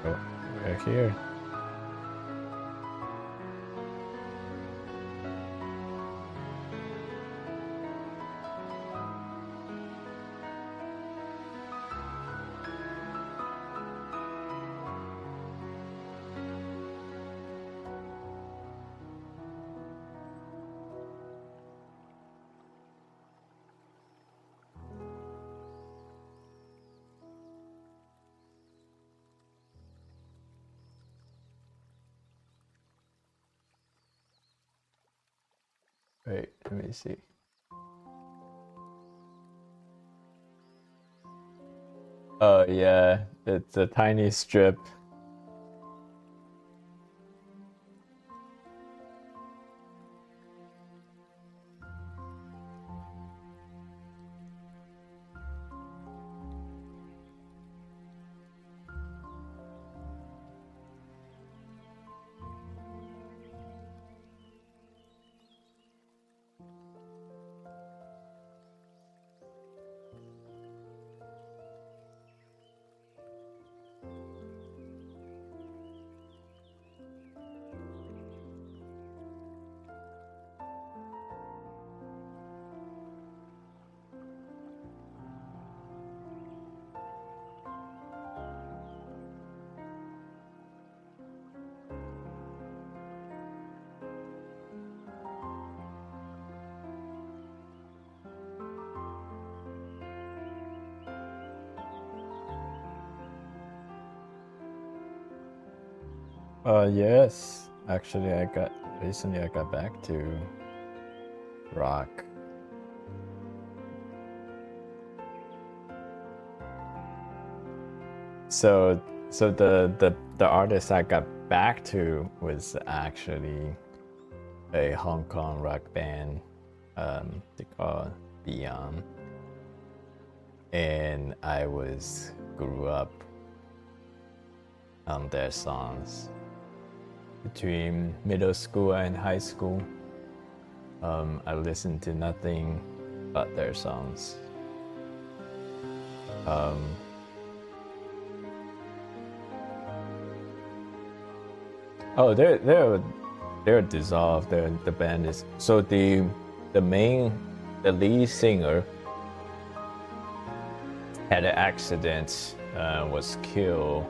Oh, we're here. Wait, let me see. Oh yeah, it's a tiny strip. Yes. Actually, recently I got back to rock. So the artist I got back to was actually a Hong Kong rock band. They call Beyond, and I grew up on their songs between middle school and high school. I listened to nothing but their songs. Oh, they're dissolved. The band is so the lead singer had an accident, was killed.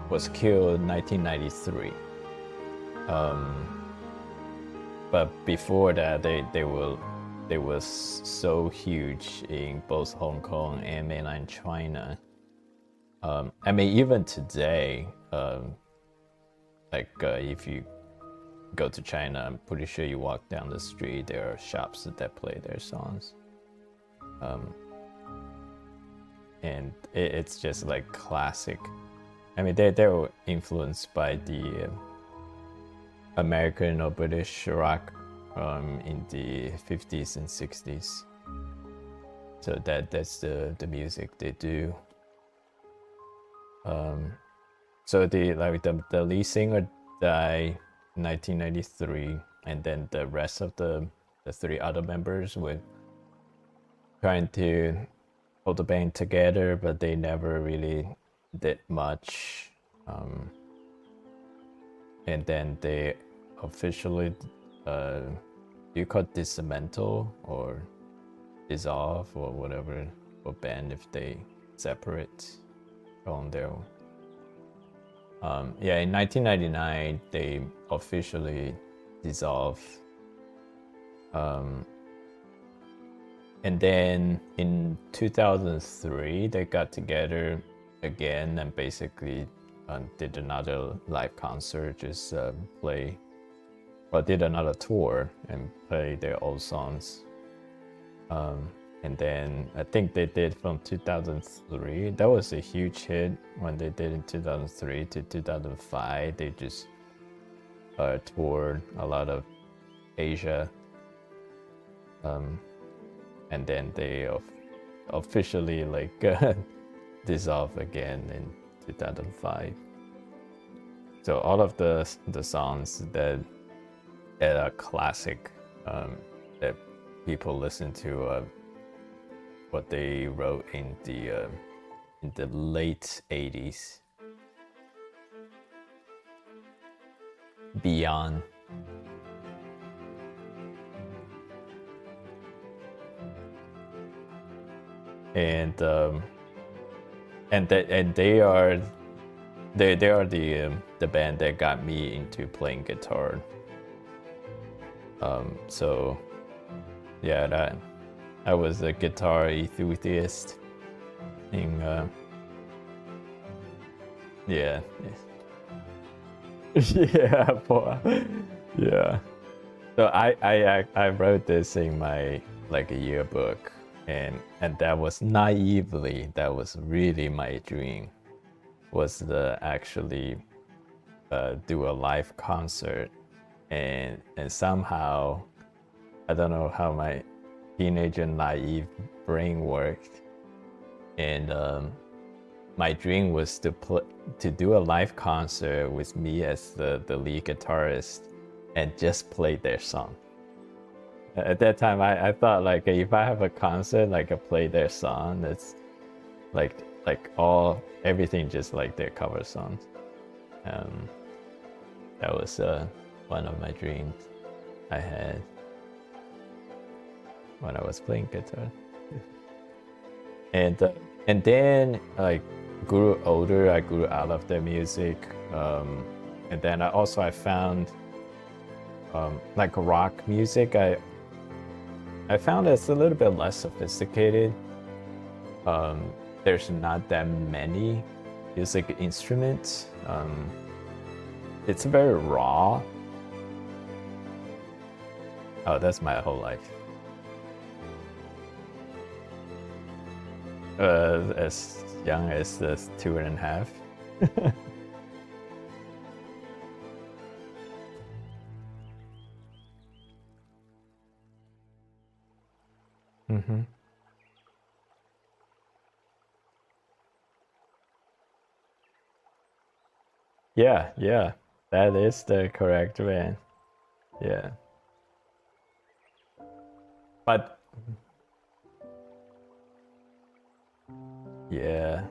Was killed in 1993. But before that, they were so huge in both Hong Kong and mainland China. I mean, even today, if you go to China, I'm pretty sure you walk down the street, there are shops that play their songs. And it's just like classic. I mean, they were influenced by the American or British rock in the 50s and 60s. So that's the music they do. So the lead singer died in 1993, and then the rest of the three other members were trying to hold the band together, but they never really did much. And then they officially you call it dismantle or dissolve or whatever for band if they separate on their own. In 1999 they officially dissolved. And then in 2003 they got together again and basically did another live concert, just did another tour and play their old songs. And then I think they did from 2003. That was a huge hit when they did in 2003 to 2005. They just toured a lot of Asia. And then they officially dissolved again in 2005. So all of the songs that are classic, that people listen to, what they wrote in the late 80s. Beyond. And they are the band that got me into playing guitar. So yeah, that I was a guitar enthusiast in yeah. Yeah. So I wrote this in my yearbook and that was naively, that was really my dream, was to actually do a live concert, and somehow I don't know how my teenager naive brain worked, and my dream was to do a live concert with me as the lead guitarist and just play their song. At that time, I thought like if I have a concert, like I play their song, it's like everything just like their cover songs. That was one of my dreams I had when I was playing guitar. And then like grew older, I grew out of the music, and then I found like rock music. I found it's a little bit less sophisticated. There's not that many music instruments. It's very raw. Oh, that's my whole life. As young as 2.5. Mm-hmm. Yeah, that is the correct way. Yeah, but yeah,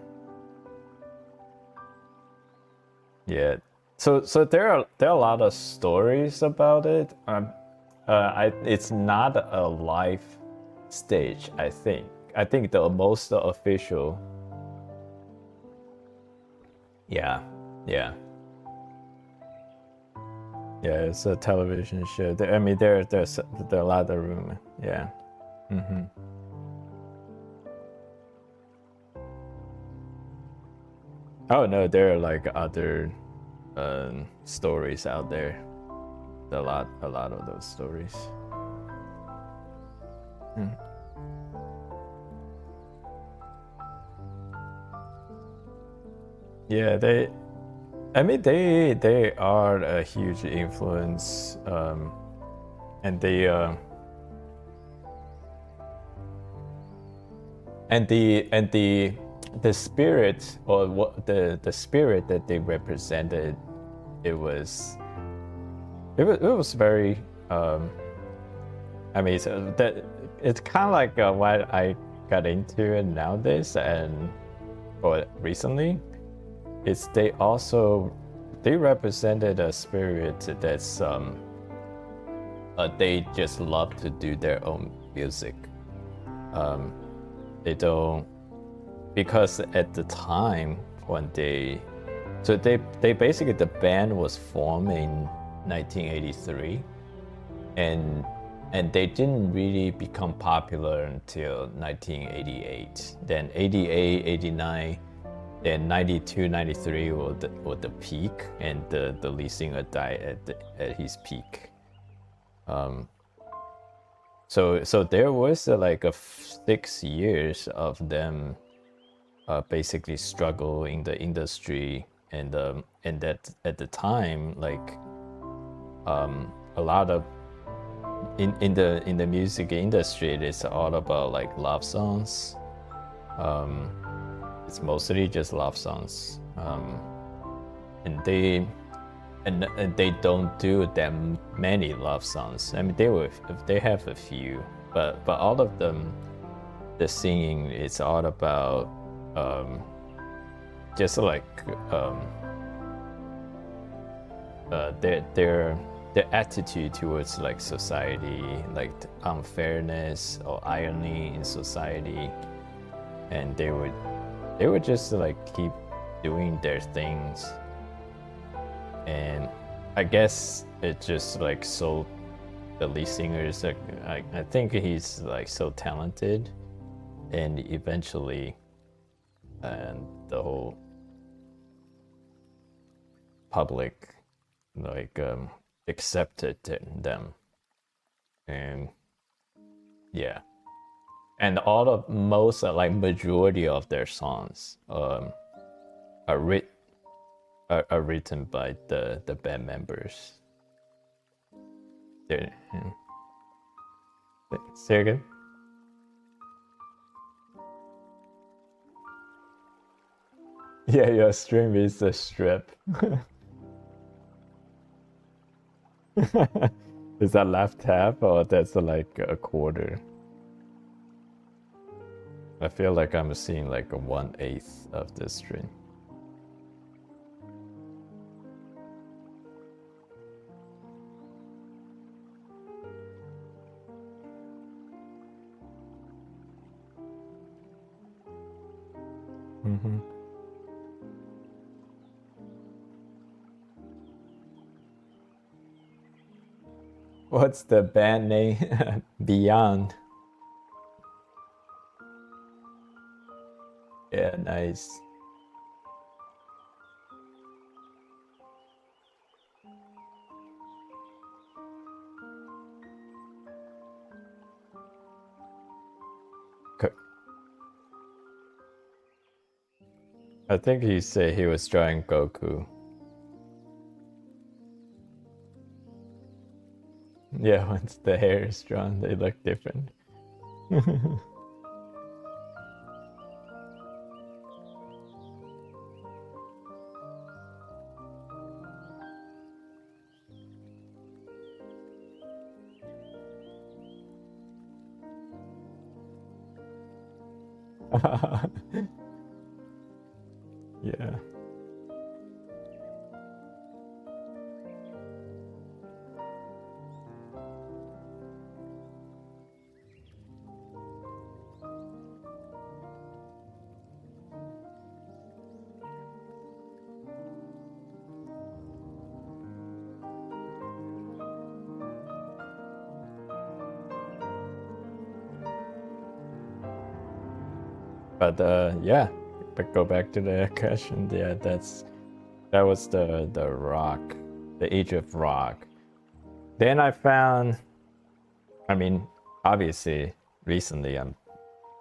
yeah. So there are a lot of stories about it. It's not a live stage. I think the most official. Yeah, yeah. Yeah, it's a television show. I mean, there's a lot of room. Yeah. Mm-hmm. Oh no, there are like other stories out there. A lot of those stories. Mm. Yeah, they are a huge influence, and they and the spirit, or what the spirit that they represented, it was very I mean, so that it's kind of like what I got into nowadays and or recently. It's they represented a spirit that's they just love to do their own music. They don't, because at the time when they basically, the band was formed in 1983, and they didn't really become popular until 1988. Then 88, 89, then 92, 93 were the peak, and the lead singer died at his peak. So there was like 6 years of them basically struggle in the industry, and that at the time, like a lot of in the music industry, it's all about like love songs. It's mostly just love songs, and they don't do that many love songs. I mean, they have a few, but all of them, the singing, it's all about just like their attitude towards like society, like unfairness or irony in society, and they would just like keep doing their things. And I guess it just like so the lead singer is like, I think he's like so talented, and eventually and the whole public like accepted them. And yeah, And all of most like majority of their songs are writ are written by the band members. They're, say again. Yeah, your stream is a strip. Is that left tab or that's like a quarter? I feel like I'm seeing like a 1/8 of the stream. Mm-hmm. What's the band name? Beyond. Yeah, nice. I think he said he was drawing Goku. Yeah, once the hair is drawn, they look different. Yeah. But yeah, but go back to the question. Yeah, that was the rock, the age of rock. Then I found, I mean, obviously, recently I'm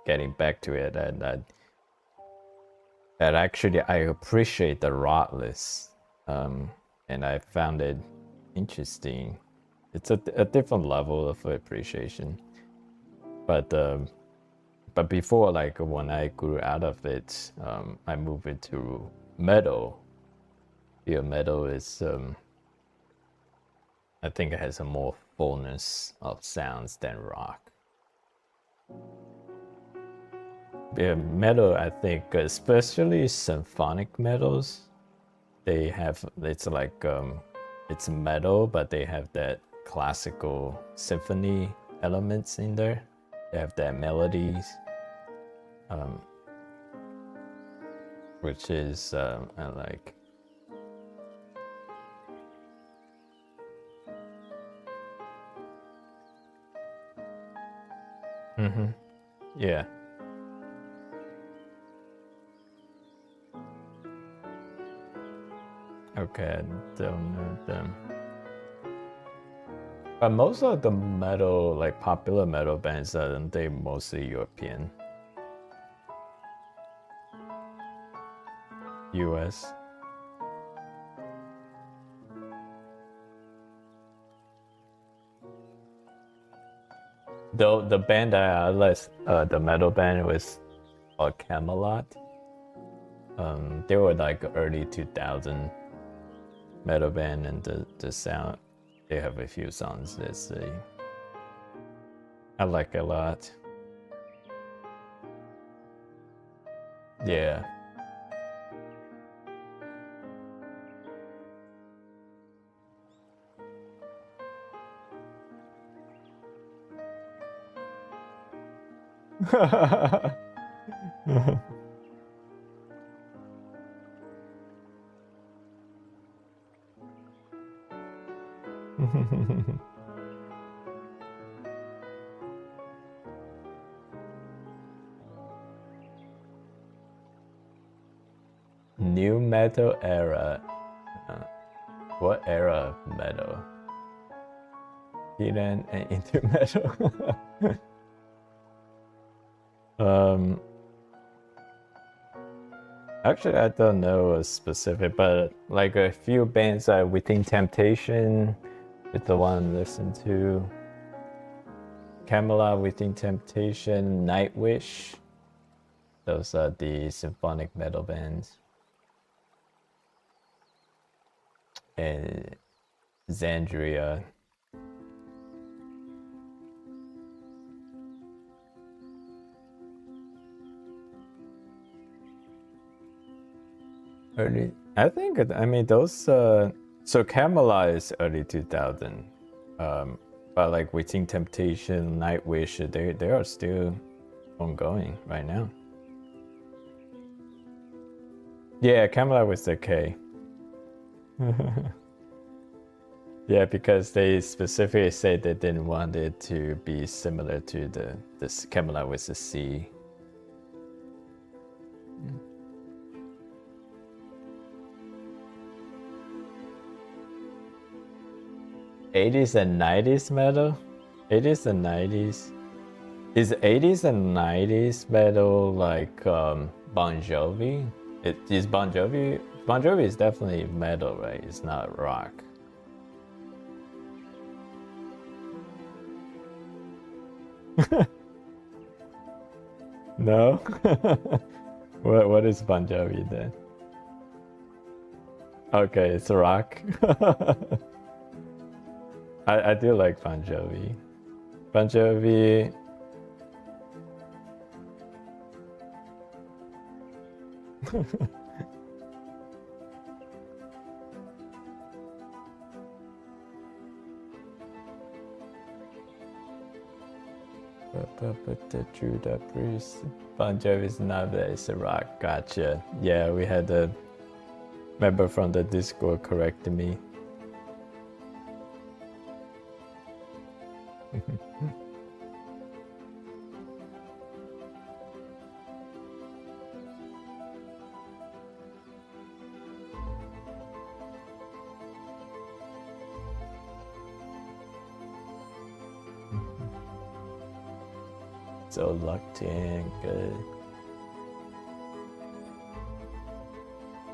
getting back to it, and that actually I appreciate the rockless, and I found it interesting. It's a different level of appreciation, but before, like when I grew out of it, I moved into metal. Yeah, metal is I think it has a more fullness of sounds than rock. Yeah, metal, I think, especially symphonic metals, they have, it's like it's metal, but they have that classical symphony elements in there. They have that melodies, which is I like. Mm-hmm. Yeah. Okay, I don't know them. But most of the metal, like popular metal bands, they mostly European. US. Though the band that I liked, the metal band was called Camelot. They were like early 2000 metal band, and the sound, they have a few songs that I like a lot. Yeah. New metal era. What era of metal? Kenan and into metal. Actually, I don't know a specific, but like a few bands Within Temptation is the one I listen to. Camelot, Within Temptation, Nightwish. Those are the symphonic metal bands. And Xandria. Early, I think, I mean, those, so Camelot is early 2000. But like Within Temptation, Nightwish, they are still ongoing right now. Yeah, Camelot was the K. Yeah, because they specifically said they didn't want it to be similar to this Camelot with the C. '80s and '90s metal? '80s and '90s? Is '80s and '90s metal like Bon Jovi? Is Bon Jovi? Bon Jovi is definitely metal, right? It's not rock. No? What is Bon Jovi then? Okay, it's rock. I do like Bon Jovi. Bon Jovi. The Judah Priest. Bon Jovi's not that, it's a rock. Gotcha. Yeah, we had a member from the Discord correct me. So locked in, good.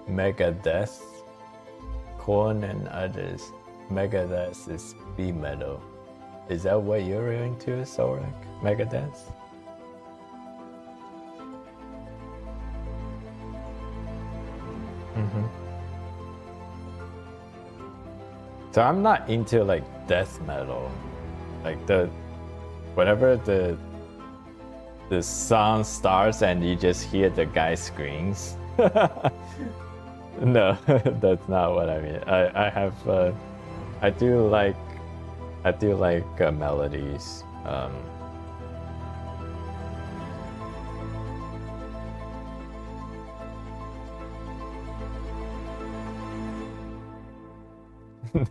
Megadeth, Korn and others. Megadeth is speed metal. Is that what you're referring to, Sorak? Megadeth? So I'm not into like death metal. Like whatever the song starts and you just hear the guy screams. No, that's not what I mean. I do like melodies.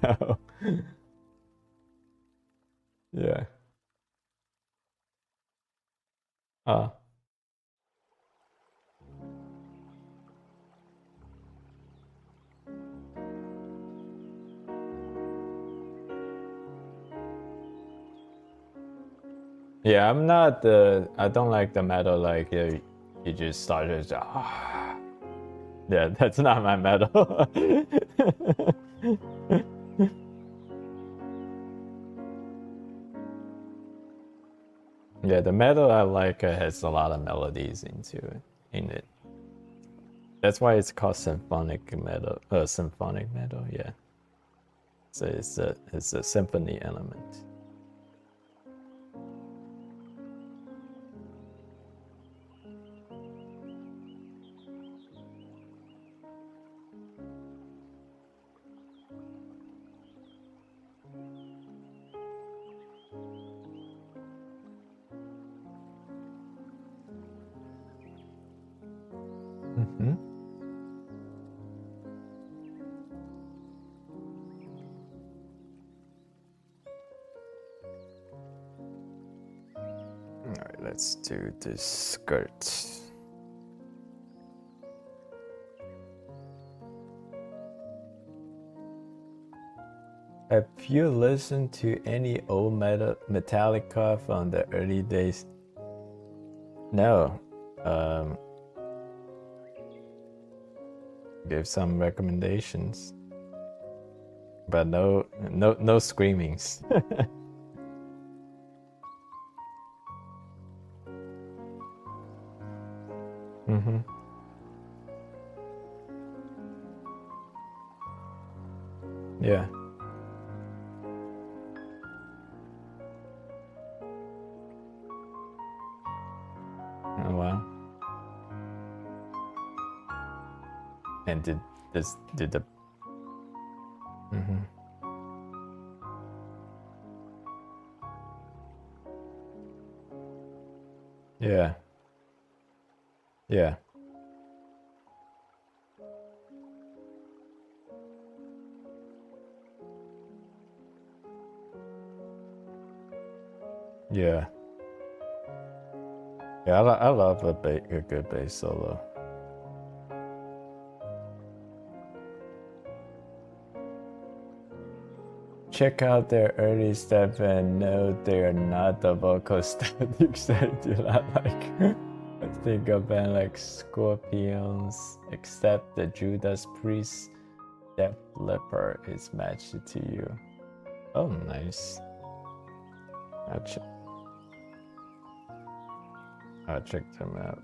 No. Yeah. Yeah, I'm not I don't like the metal like you just started yeah, that's not my metal. Yeah, the metal I like has a lot of melodies in it. That's why it's called symphonic metal. Symphonic metal, yeah. So it's a symphony element. Alright, let's do this skirt. Have you listened to any old Metallica from the early days? No. Give some recommendations. But no screamings. Mm-hmm. Yeah. Oh wow. And did the mm-hmm. Yeah. Yeah. Yeah. Yeah, I love a good bass solo. Check out their early stuff and note they are not the vocal statics I do not like. I think a band like Scorpions, except the Judas Priest Def Leppard is matched to you. Oh, nice. I'll check them out.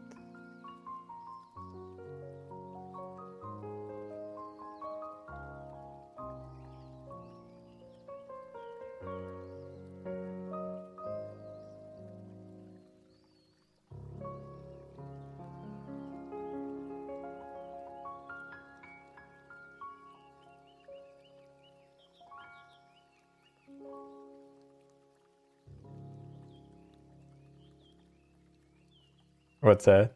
What's that?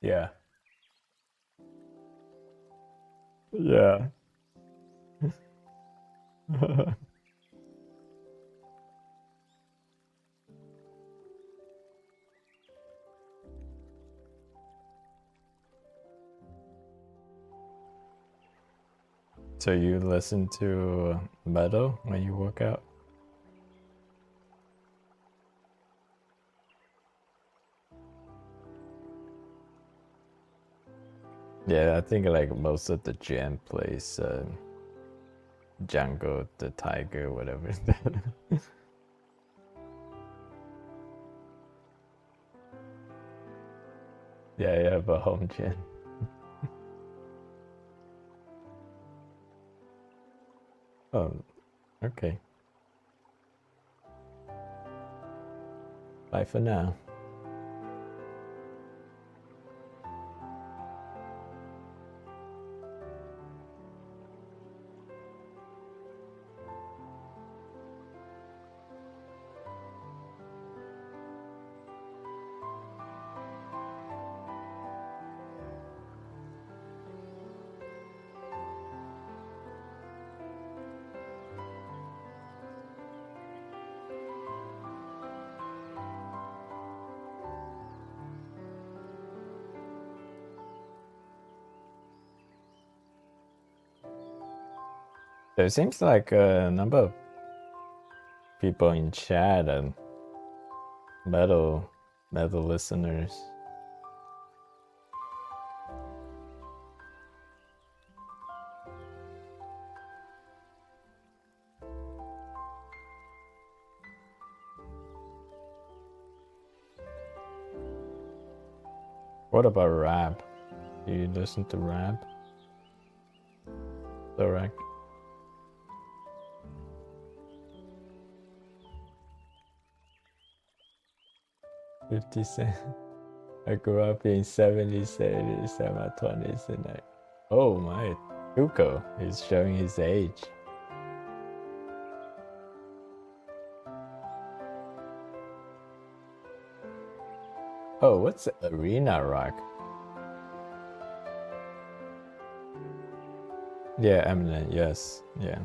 Yeah. Yeah. So you listen to metal when you work out? Yeah, I think like most of the gym plays Django the Tiger, whatever. Yeah, you have a home gym. Oh, okay. Bye for now. There seems like a number of people in chat and metal listeners. What about rap? Do you listen to rap? Correct. 50 Cent. I grew up in 70s, 80s, and my 20s, and oh my, Tuco is showing his age. Oh, what's arena rock? Yeah, Eminem. Yes, yeah.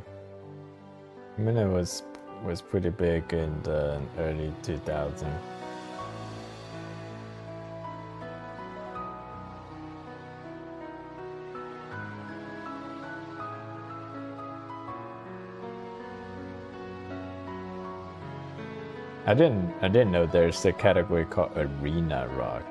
Eminem was pretty big in the early 2000s. I didn't know there's a category called arena rock.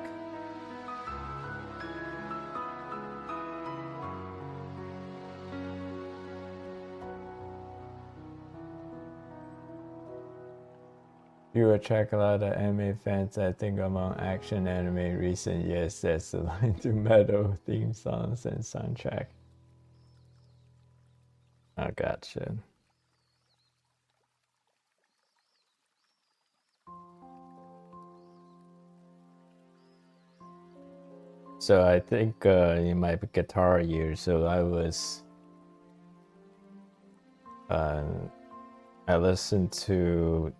You attract a lot of anime fans. I think among action anime in recent years that's aligned to metal theme songs and soundtrack. I gotcha. So I think in my guitar years, so I was I listened to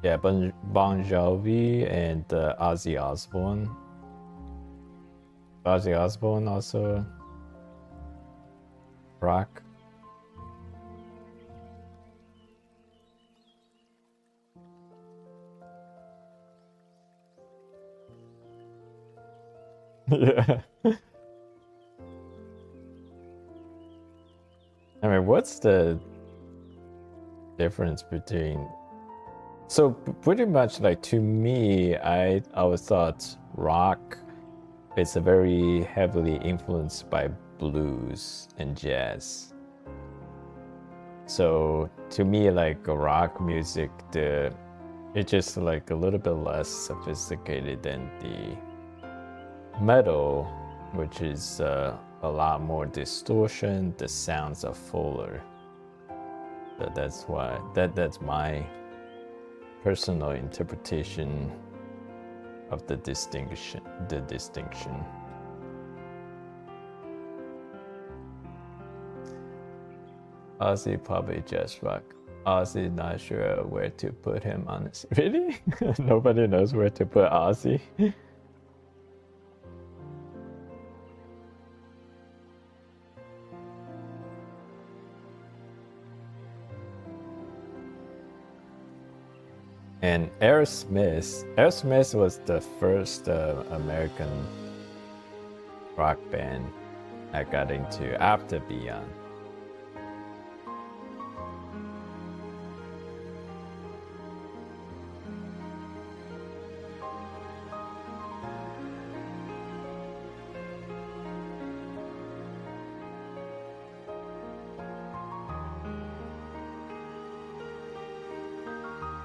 Bon Jovi and Ozzy Osbourne. Ozzy Osbourne also rock. Yeah. I mean, what's the difference between? So pretty much like to me, I always thought rock is a very heavily influenced by blues and jazz. So to me, like rock music, it's just like a little bit less sophisticated than the metal, which is a lot more distortion. The sounds are fuller. That's why that's my personal interpretation of the distinction. Ozzy probably just rock. Ozzy not sure where to put him on this. Really? Nobody knows where to put Ozzy. And Aerosmith was the first American rock band I got into after Beyond.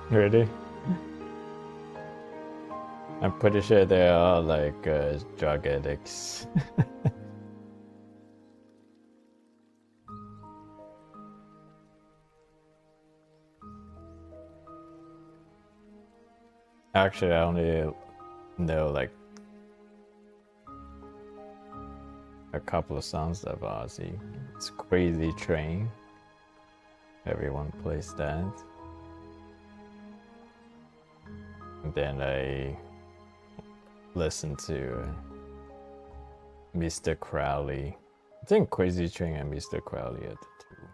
Really? I'm pretty sure they are like drug addicts. Actually, I only know like a couple of songs of Ozzy. It's Crazy Train. Everyone plays that. And then I listened to Mr. Crowley. I think Crazy Train and Mr. Crowley are the two.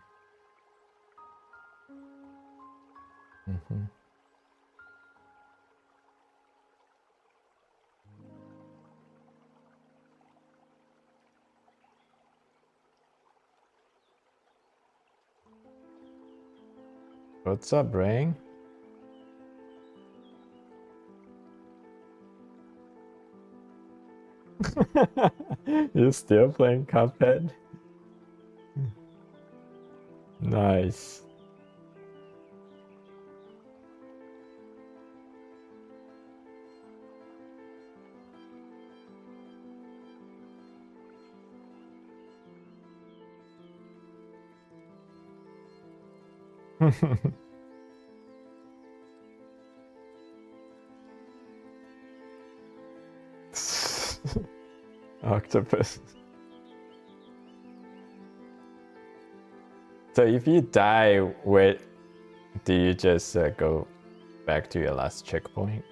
What's up, Brain? You're still playing Cuphead? Nice. Octopus. So if you die, where do you just go back to your last checkpoint?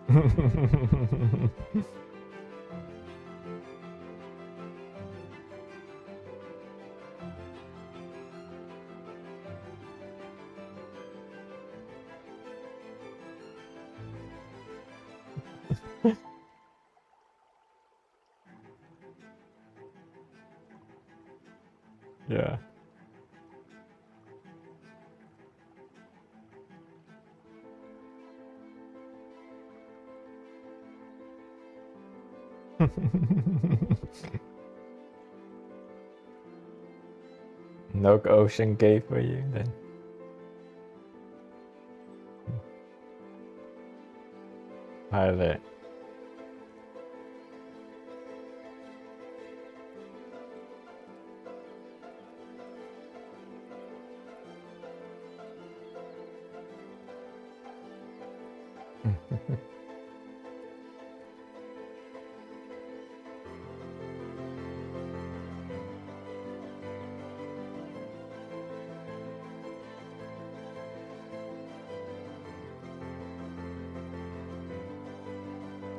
Yeah. No ocean gate for you then. Hi there.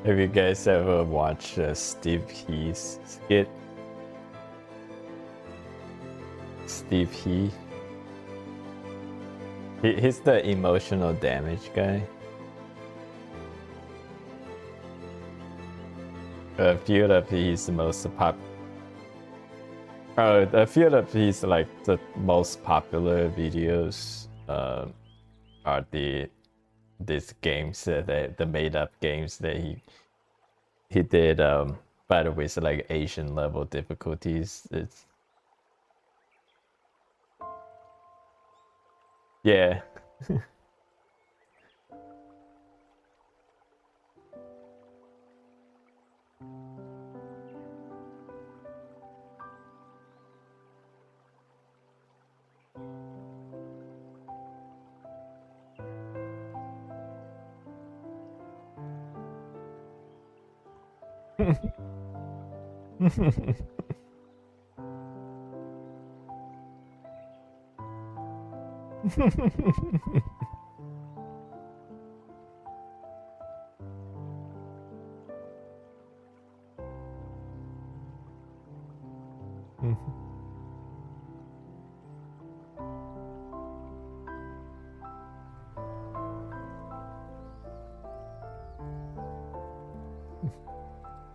Have you guys ever watched Steve He's skit? Steve he's the emotional damage guy. A few of his most a few of his like the most popular videos are these games the made up games that he did but with like Asian level difficulties. It's yeah.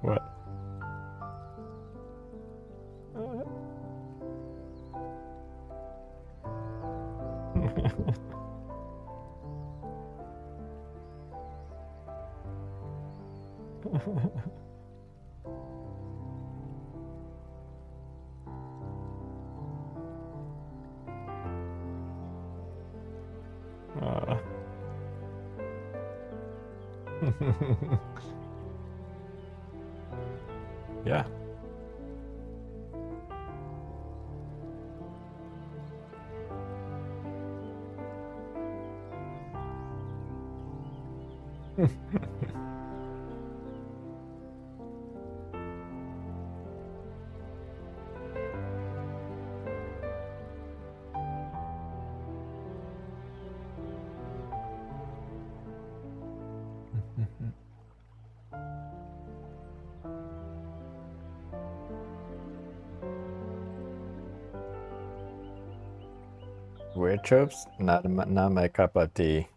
What? Yeah. Weird tropes? Not my cup of tea.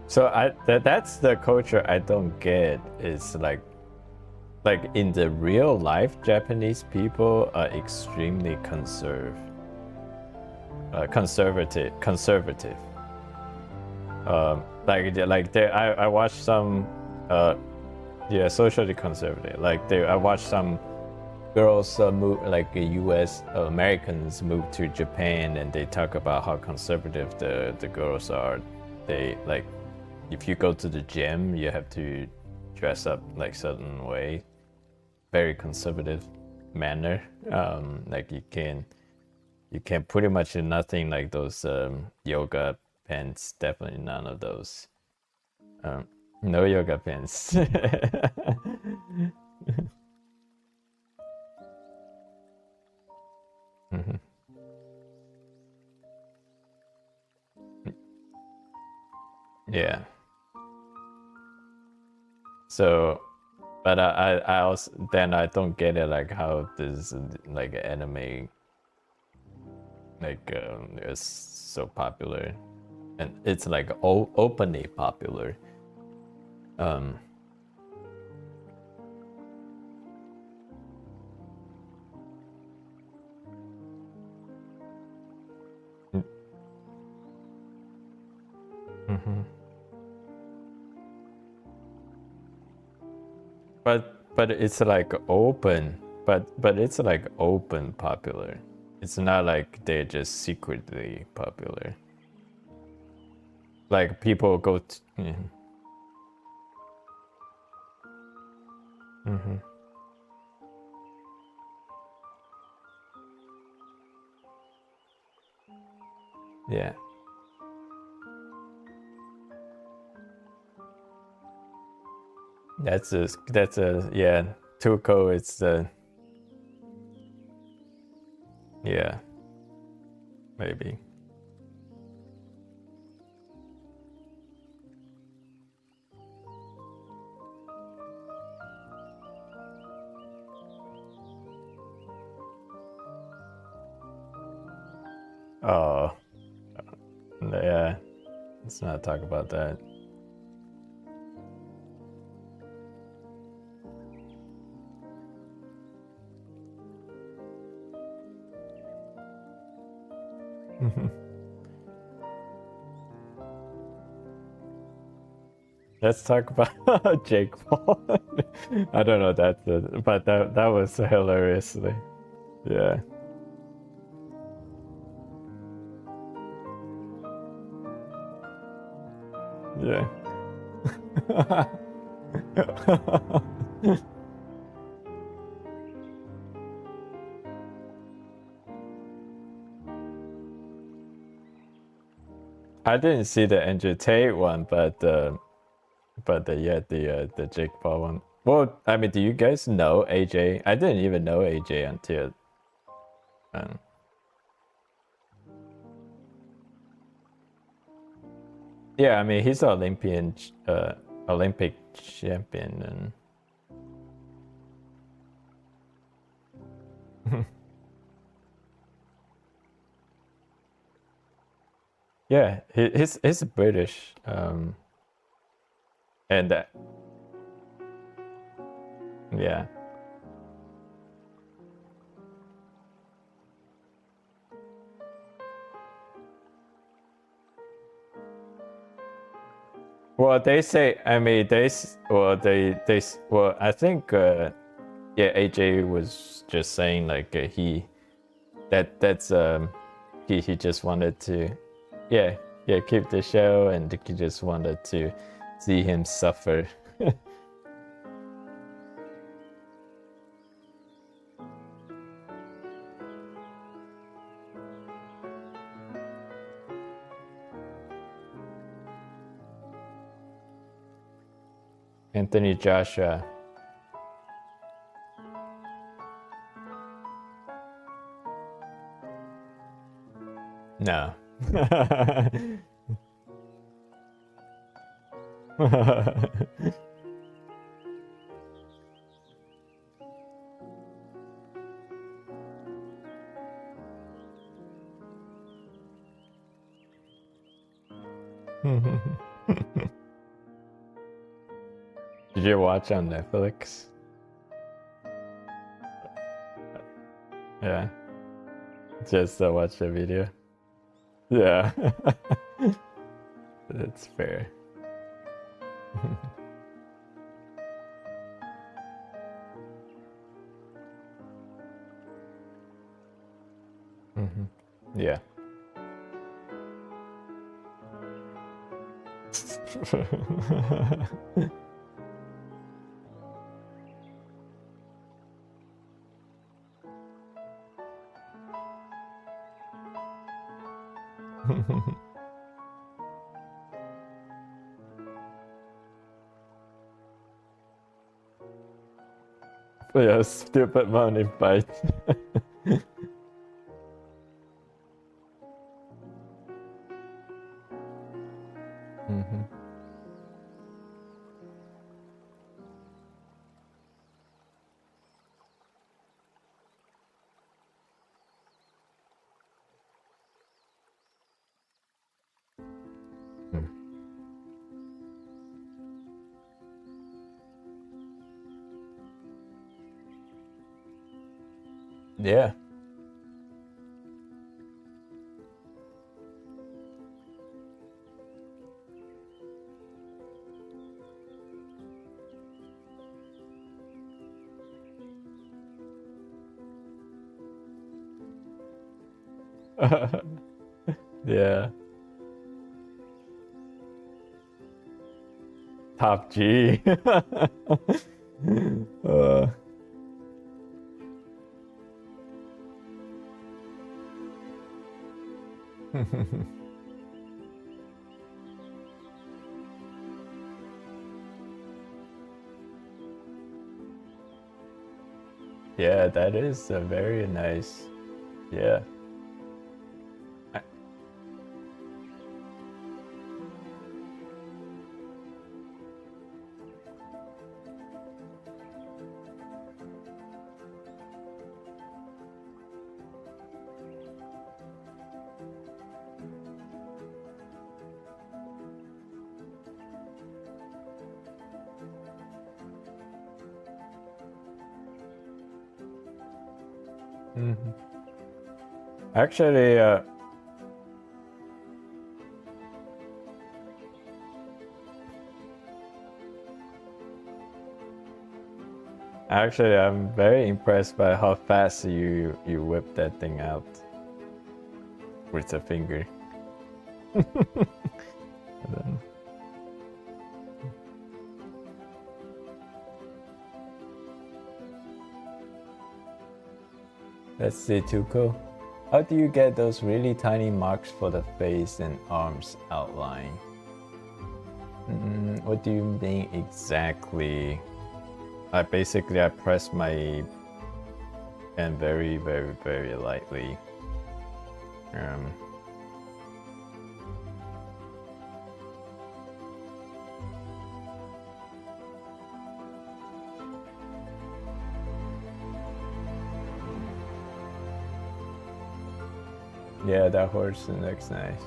So that's the culture I don't get. Is like in the real life, Japanese people are extremely conservative. I watched some socially conservative. I watched some girls move, like U.S. Americans move to Japan, and they talk about how conservative the girls are. They like, if you go to the gym, you have to dress up like certain way, very conservative manner. Like you can pretty much do nothing like those yoga pants. Definitely none of those. No yoga pants. Mhm. Yeah. So, but I also then I don't get it like how this like anime like is so popular, and it's like openly popular. Um. Mm-hmm. But it's like open, but it's like open popular. It's not like they're just secretly popular. Like people go to. Mm-hmm. Yeah. That's a yeah. Tuco. It's the yeah. Maybe. Oh yeah. Let's not talk about that. Let's talk about Jake Paul. I don't know that, but that was hilariously, yeah, yeah. I didn't see the Andrew Tate one, but the Jake Paul one. Well, I mean, do you guys know AJ? I didn't even know AJ until um, yeah. I mean, he's an Olympic champion, and yeah, he's British, and yeah. Well, they say. I mean, well, I think. Yeah, AJ was just saying like he just wanted to, yeah, keep the show, and he just wanted to see him suffer. Anthony Joshua. No. Did you watch on Netflix? Yeah. Just to watch the video. Yeah. That's fair. Yeah. Yeah, stupid money fight. Mm-hmm. Yeah. Yeah. Top G. uh. Yeah, that is a very nice. Yeah. Mm-hmm. Actually, I'm very impressed by how fast you whip that thing out with a finger. Let's see, Tuko. How do you get those really tiny marks for the face and arms outline? What do you mean exactly? I press my pen very, very, very lightly. Yeah, that horse looks nice.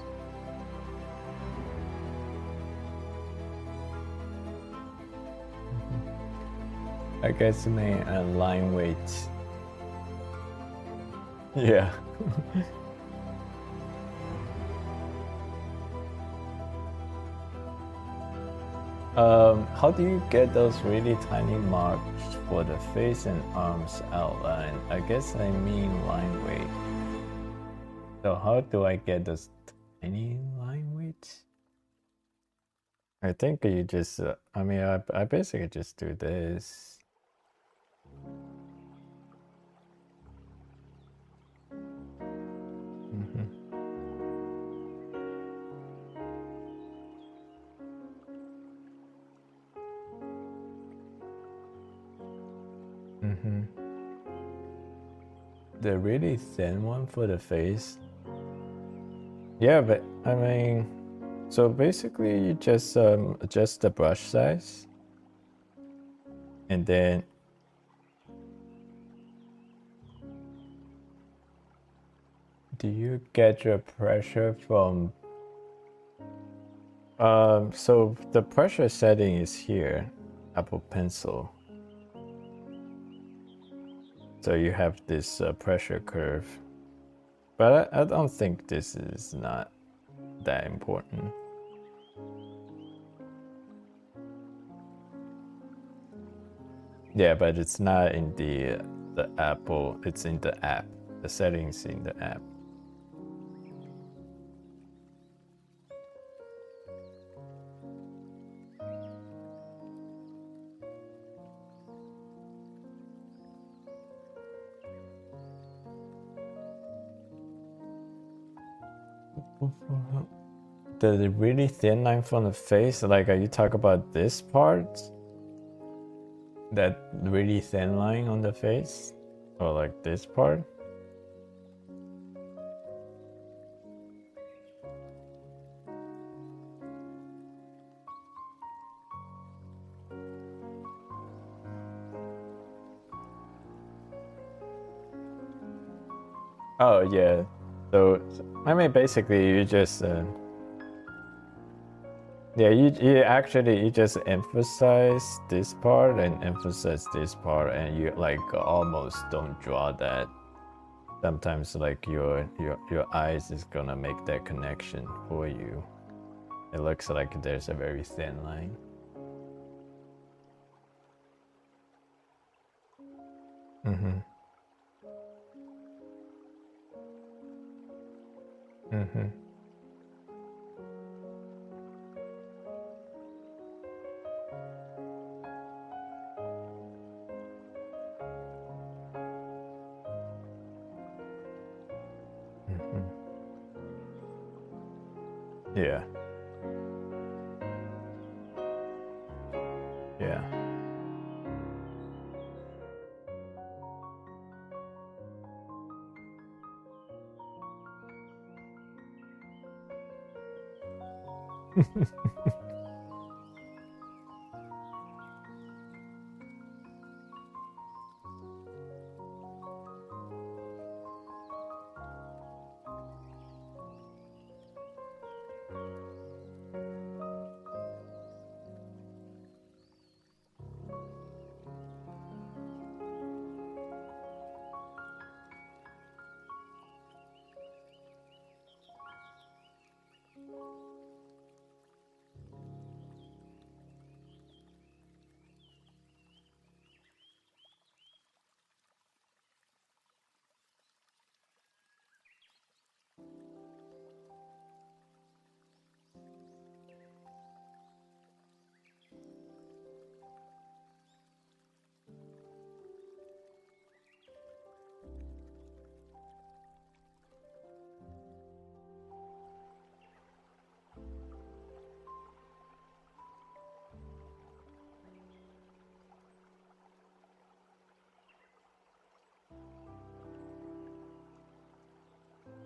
I guess my line weight. Yeah. How do you get those really tiny marks for the face and arms outline? I guess I mean line weight. So how do I get those tiny line weights? I think you just, I basically just do this. The really thin one for the face. Yeah, but I mean, so basically you just adjust the brush size, and then do you get your pressure from? So the pressure setting is here, Apple Pencil. So you have this pressure curve, but I don't think this is not that important. Yeah, but it's not in the Apple. It's in the app. The settings in the app. The really thin line from the face, like are you talking about this part? that really thin line on the face, or like this part. Oh yeah, so I mean basically you just yeah, you just emphasize this part and emphasize this part, and you like almost don't draw that. Sometimes like your eyes is gonna make that connection for you. It looks like there's a very thin line. Mm-hmm. Mm-hmm. Mm-hmm. Yeah. Yeah.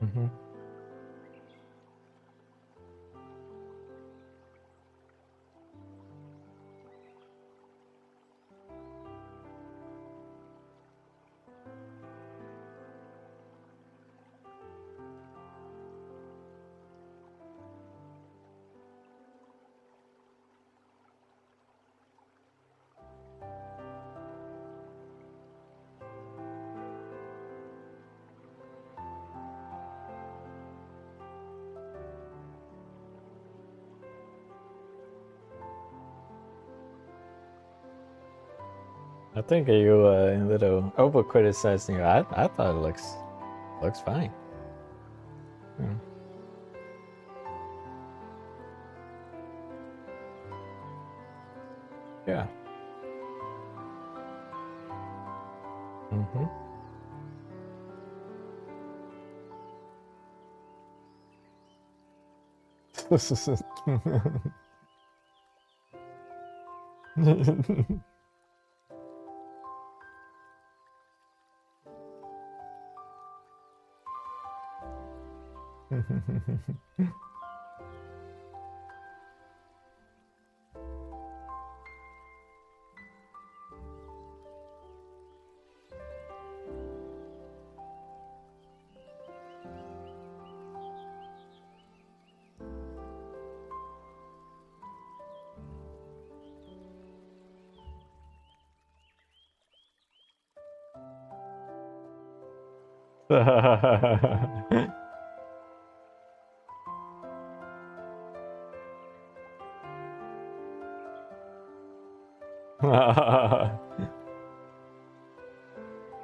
Mm-hmm. I think you a little over criticizing. I thought it looks fine. Mm. Yeah. Mm-hmm.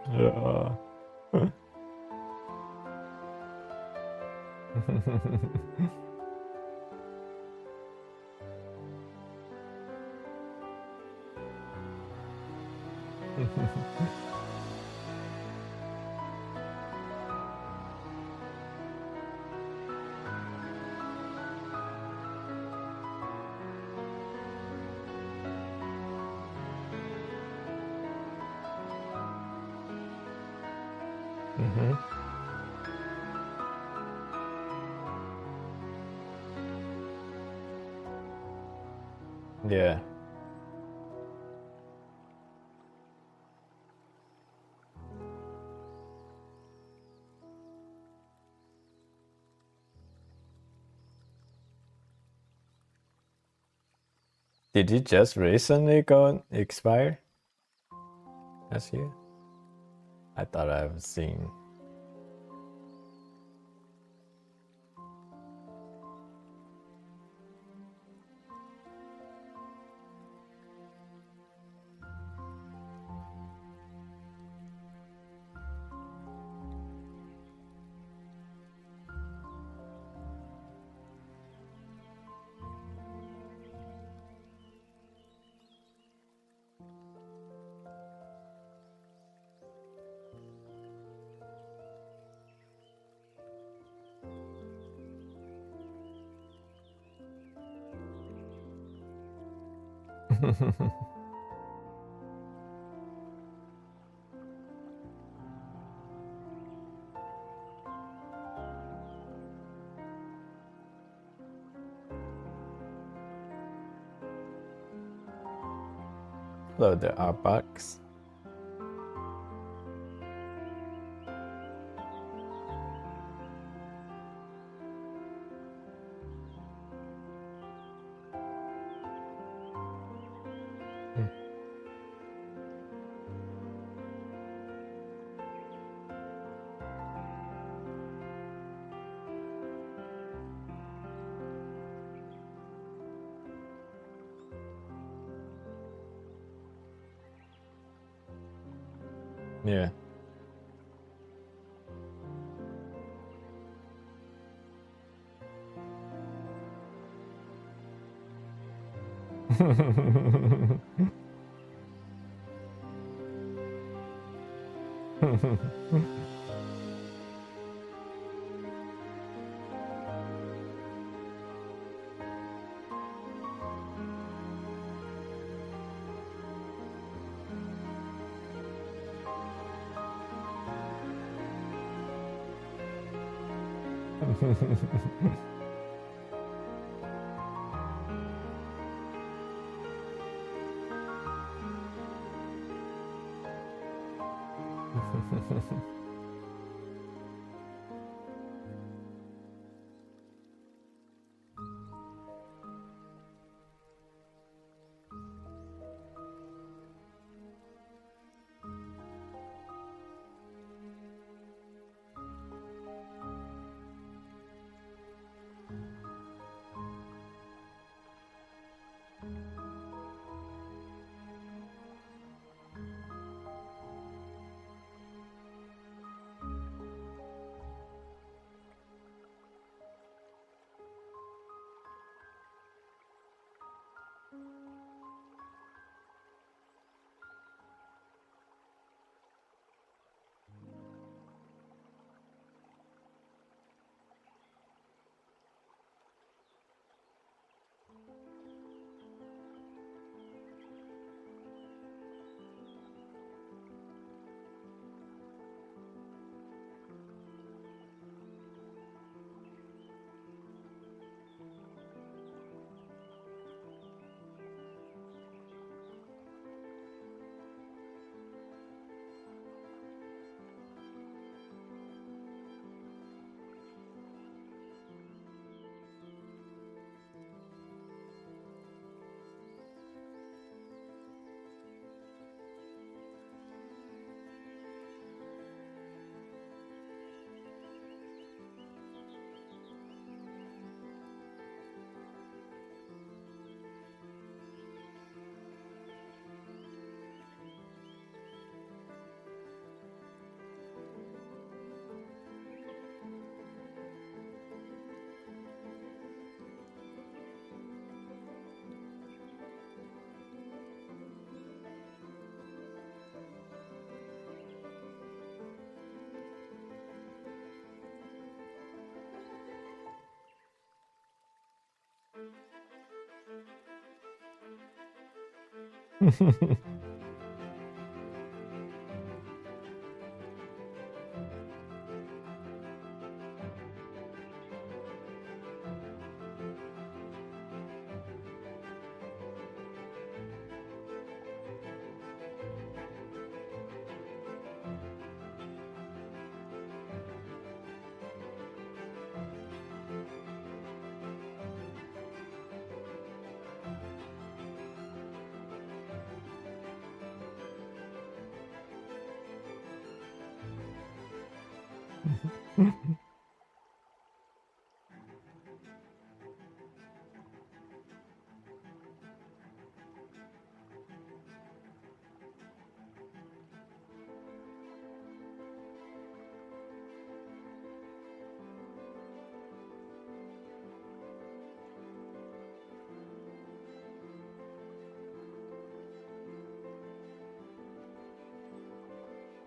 Yeah. Mm-hmm. Yeah. Did he just recently go expire? Last year? I thought I've seen. Hello there, Artbox. Yeah.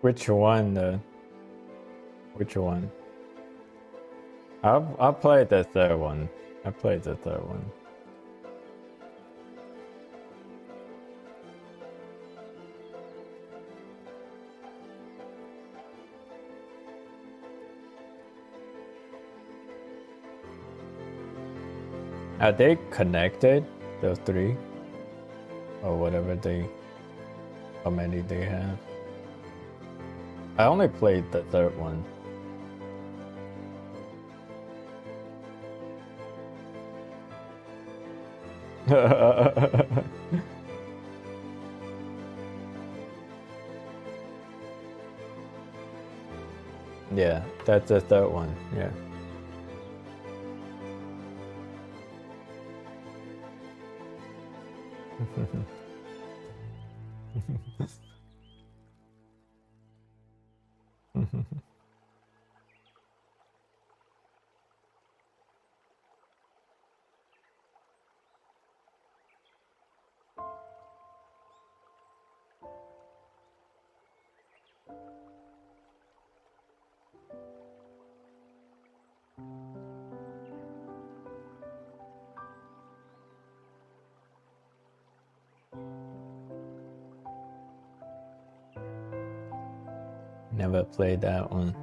Which one though? Which one? I played the third one. I played the third one. Are they connected? Those three? Or whatever how many they have? I only played the third one. Yeah, that's the third one, yeah. Never played that one.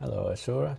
Hello, Ashura.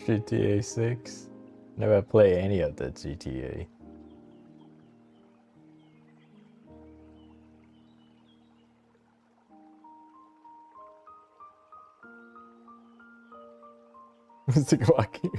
GTA 6. Never play any of the GTA. Music walking.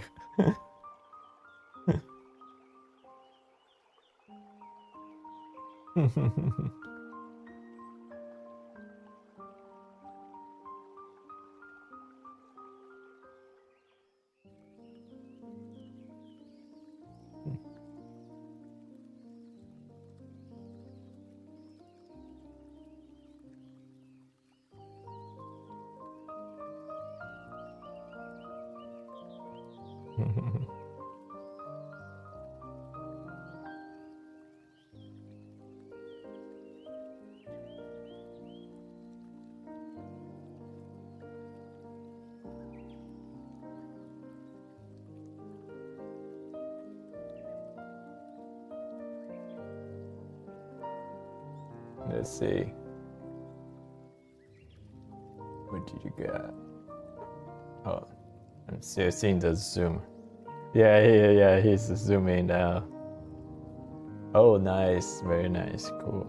Let's see. What did you get? Oh, I'm still seeing the zoom. Yeah, he's zooming now. Oh, nice, very nice, cool.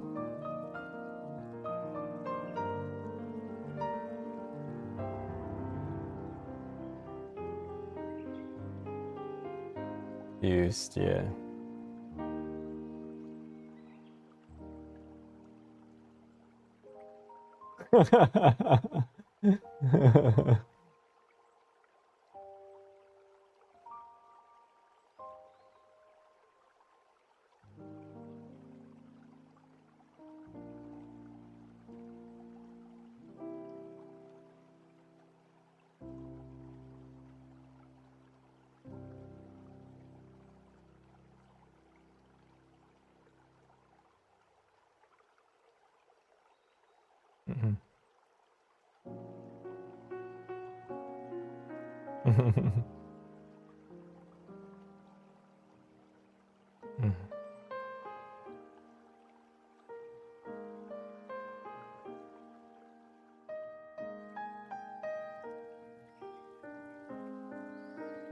Used, yeah. Mhm.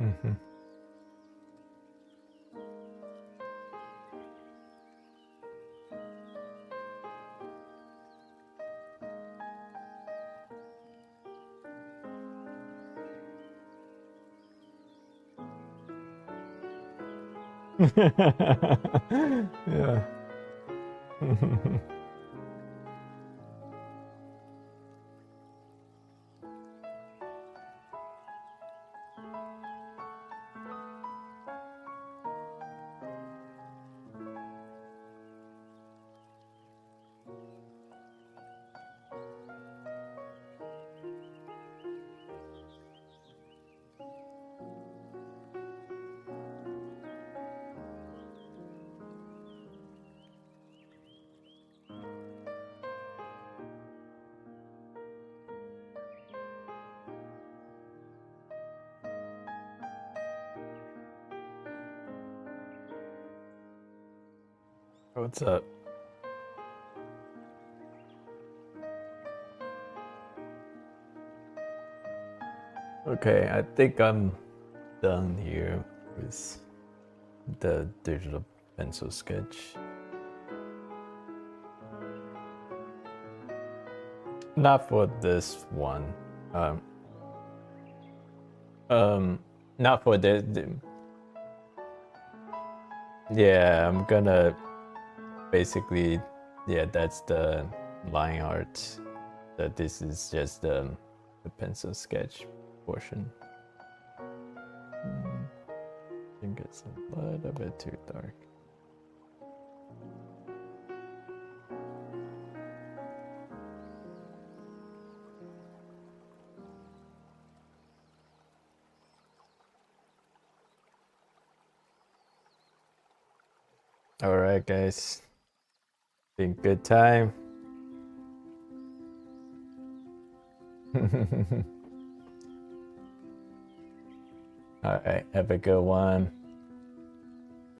Mhm. Yeah. What's up? Okay, I think I'm done here with the digital pencil sketch. Not for this one. Not for this. Yeah, I'm gonna basically, yeah, that's the line art. That this is just the pencil sketch. portion. I think it's a little bit too dark. All right, guys. Been good time. All right, have a good one.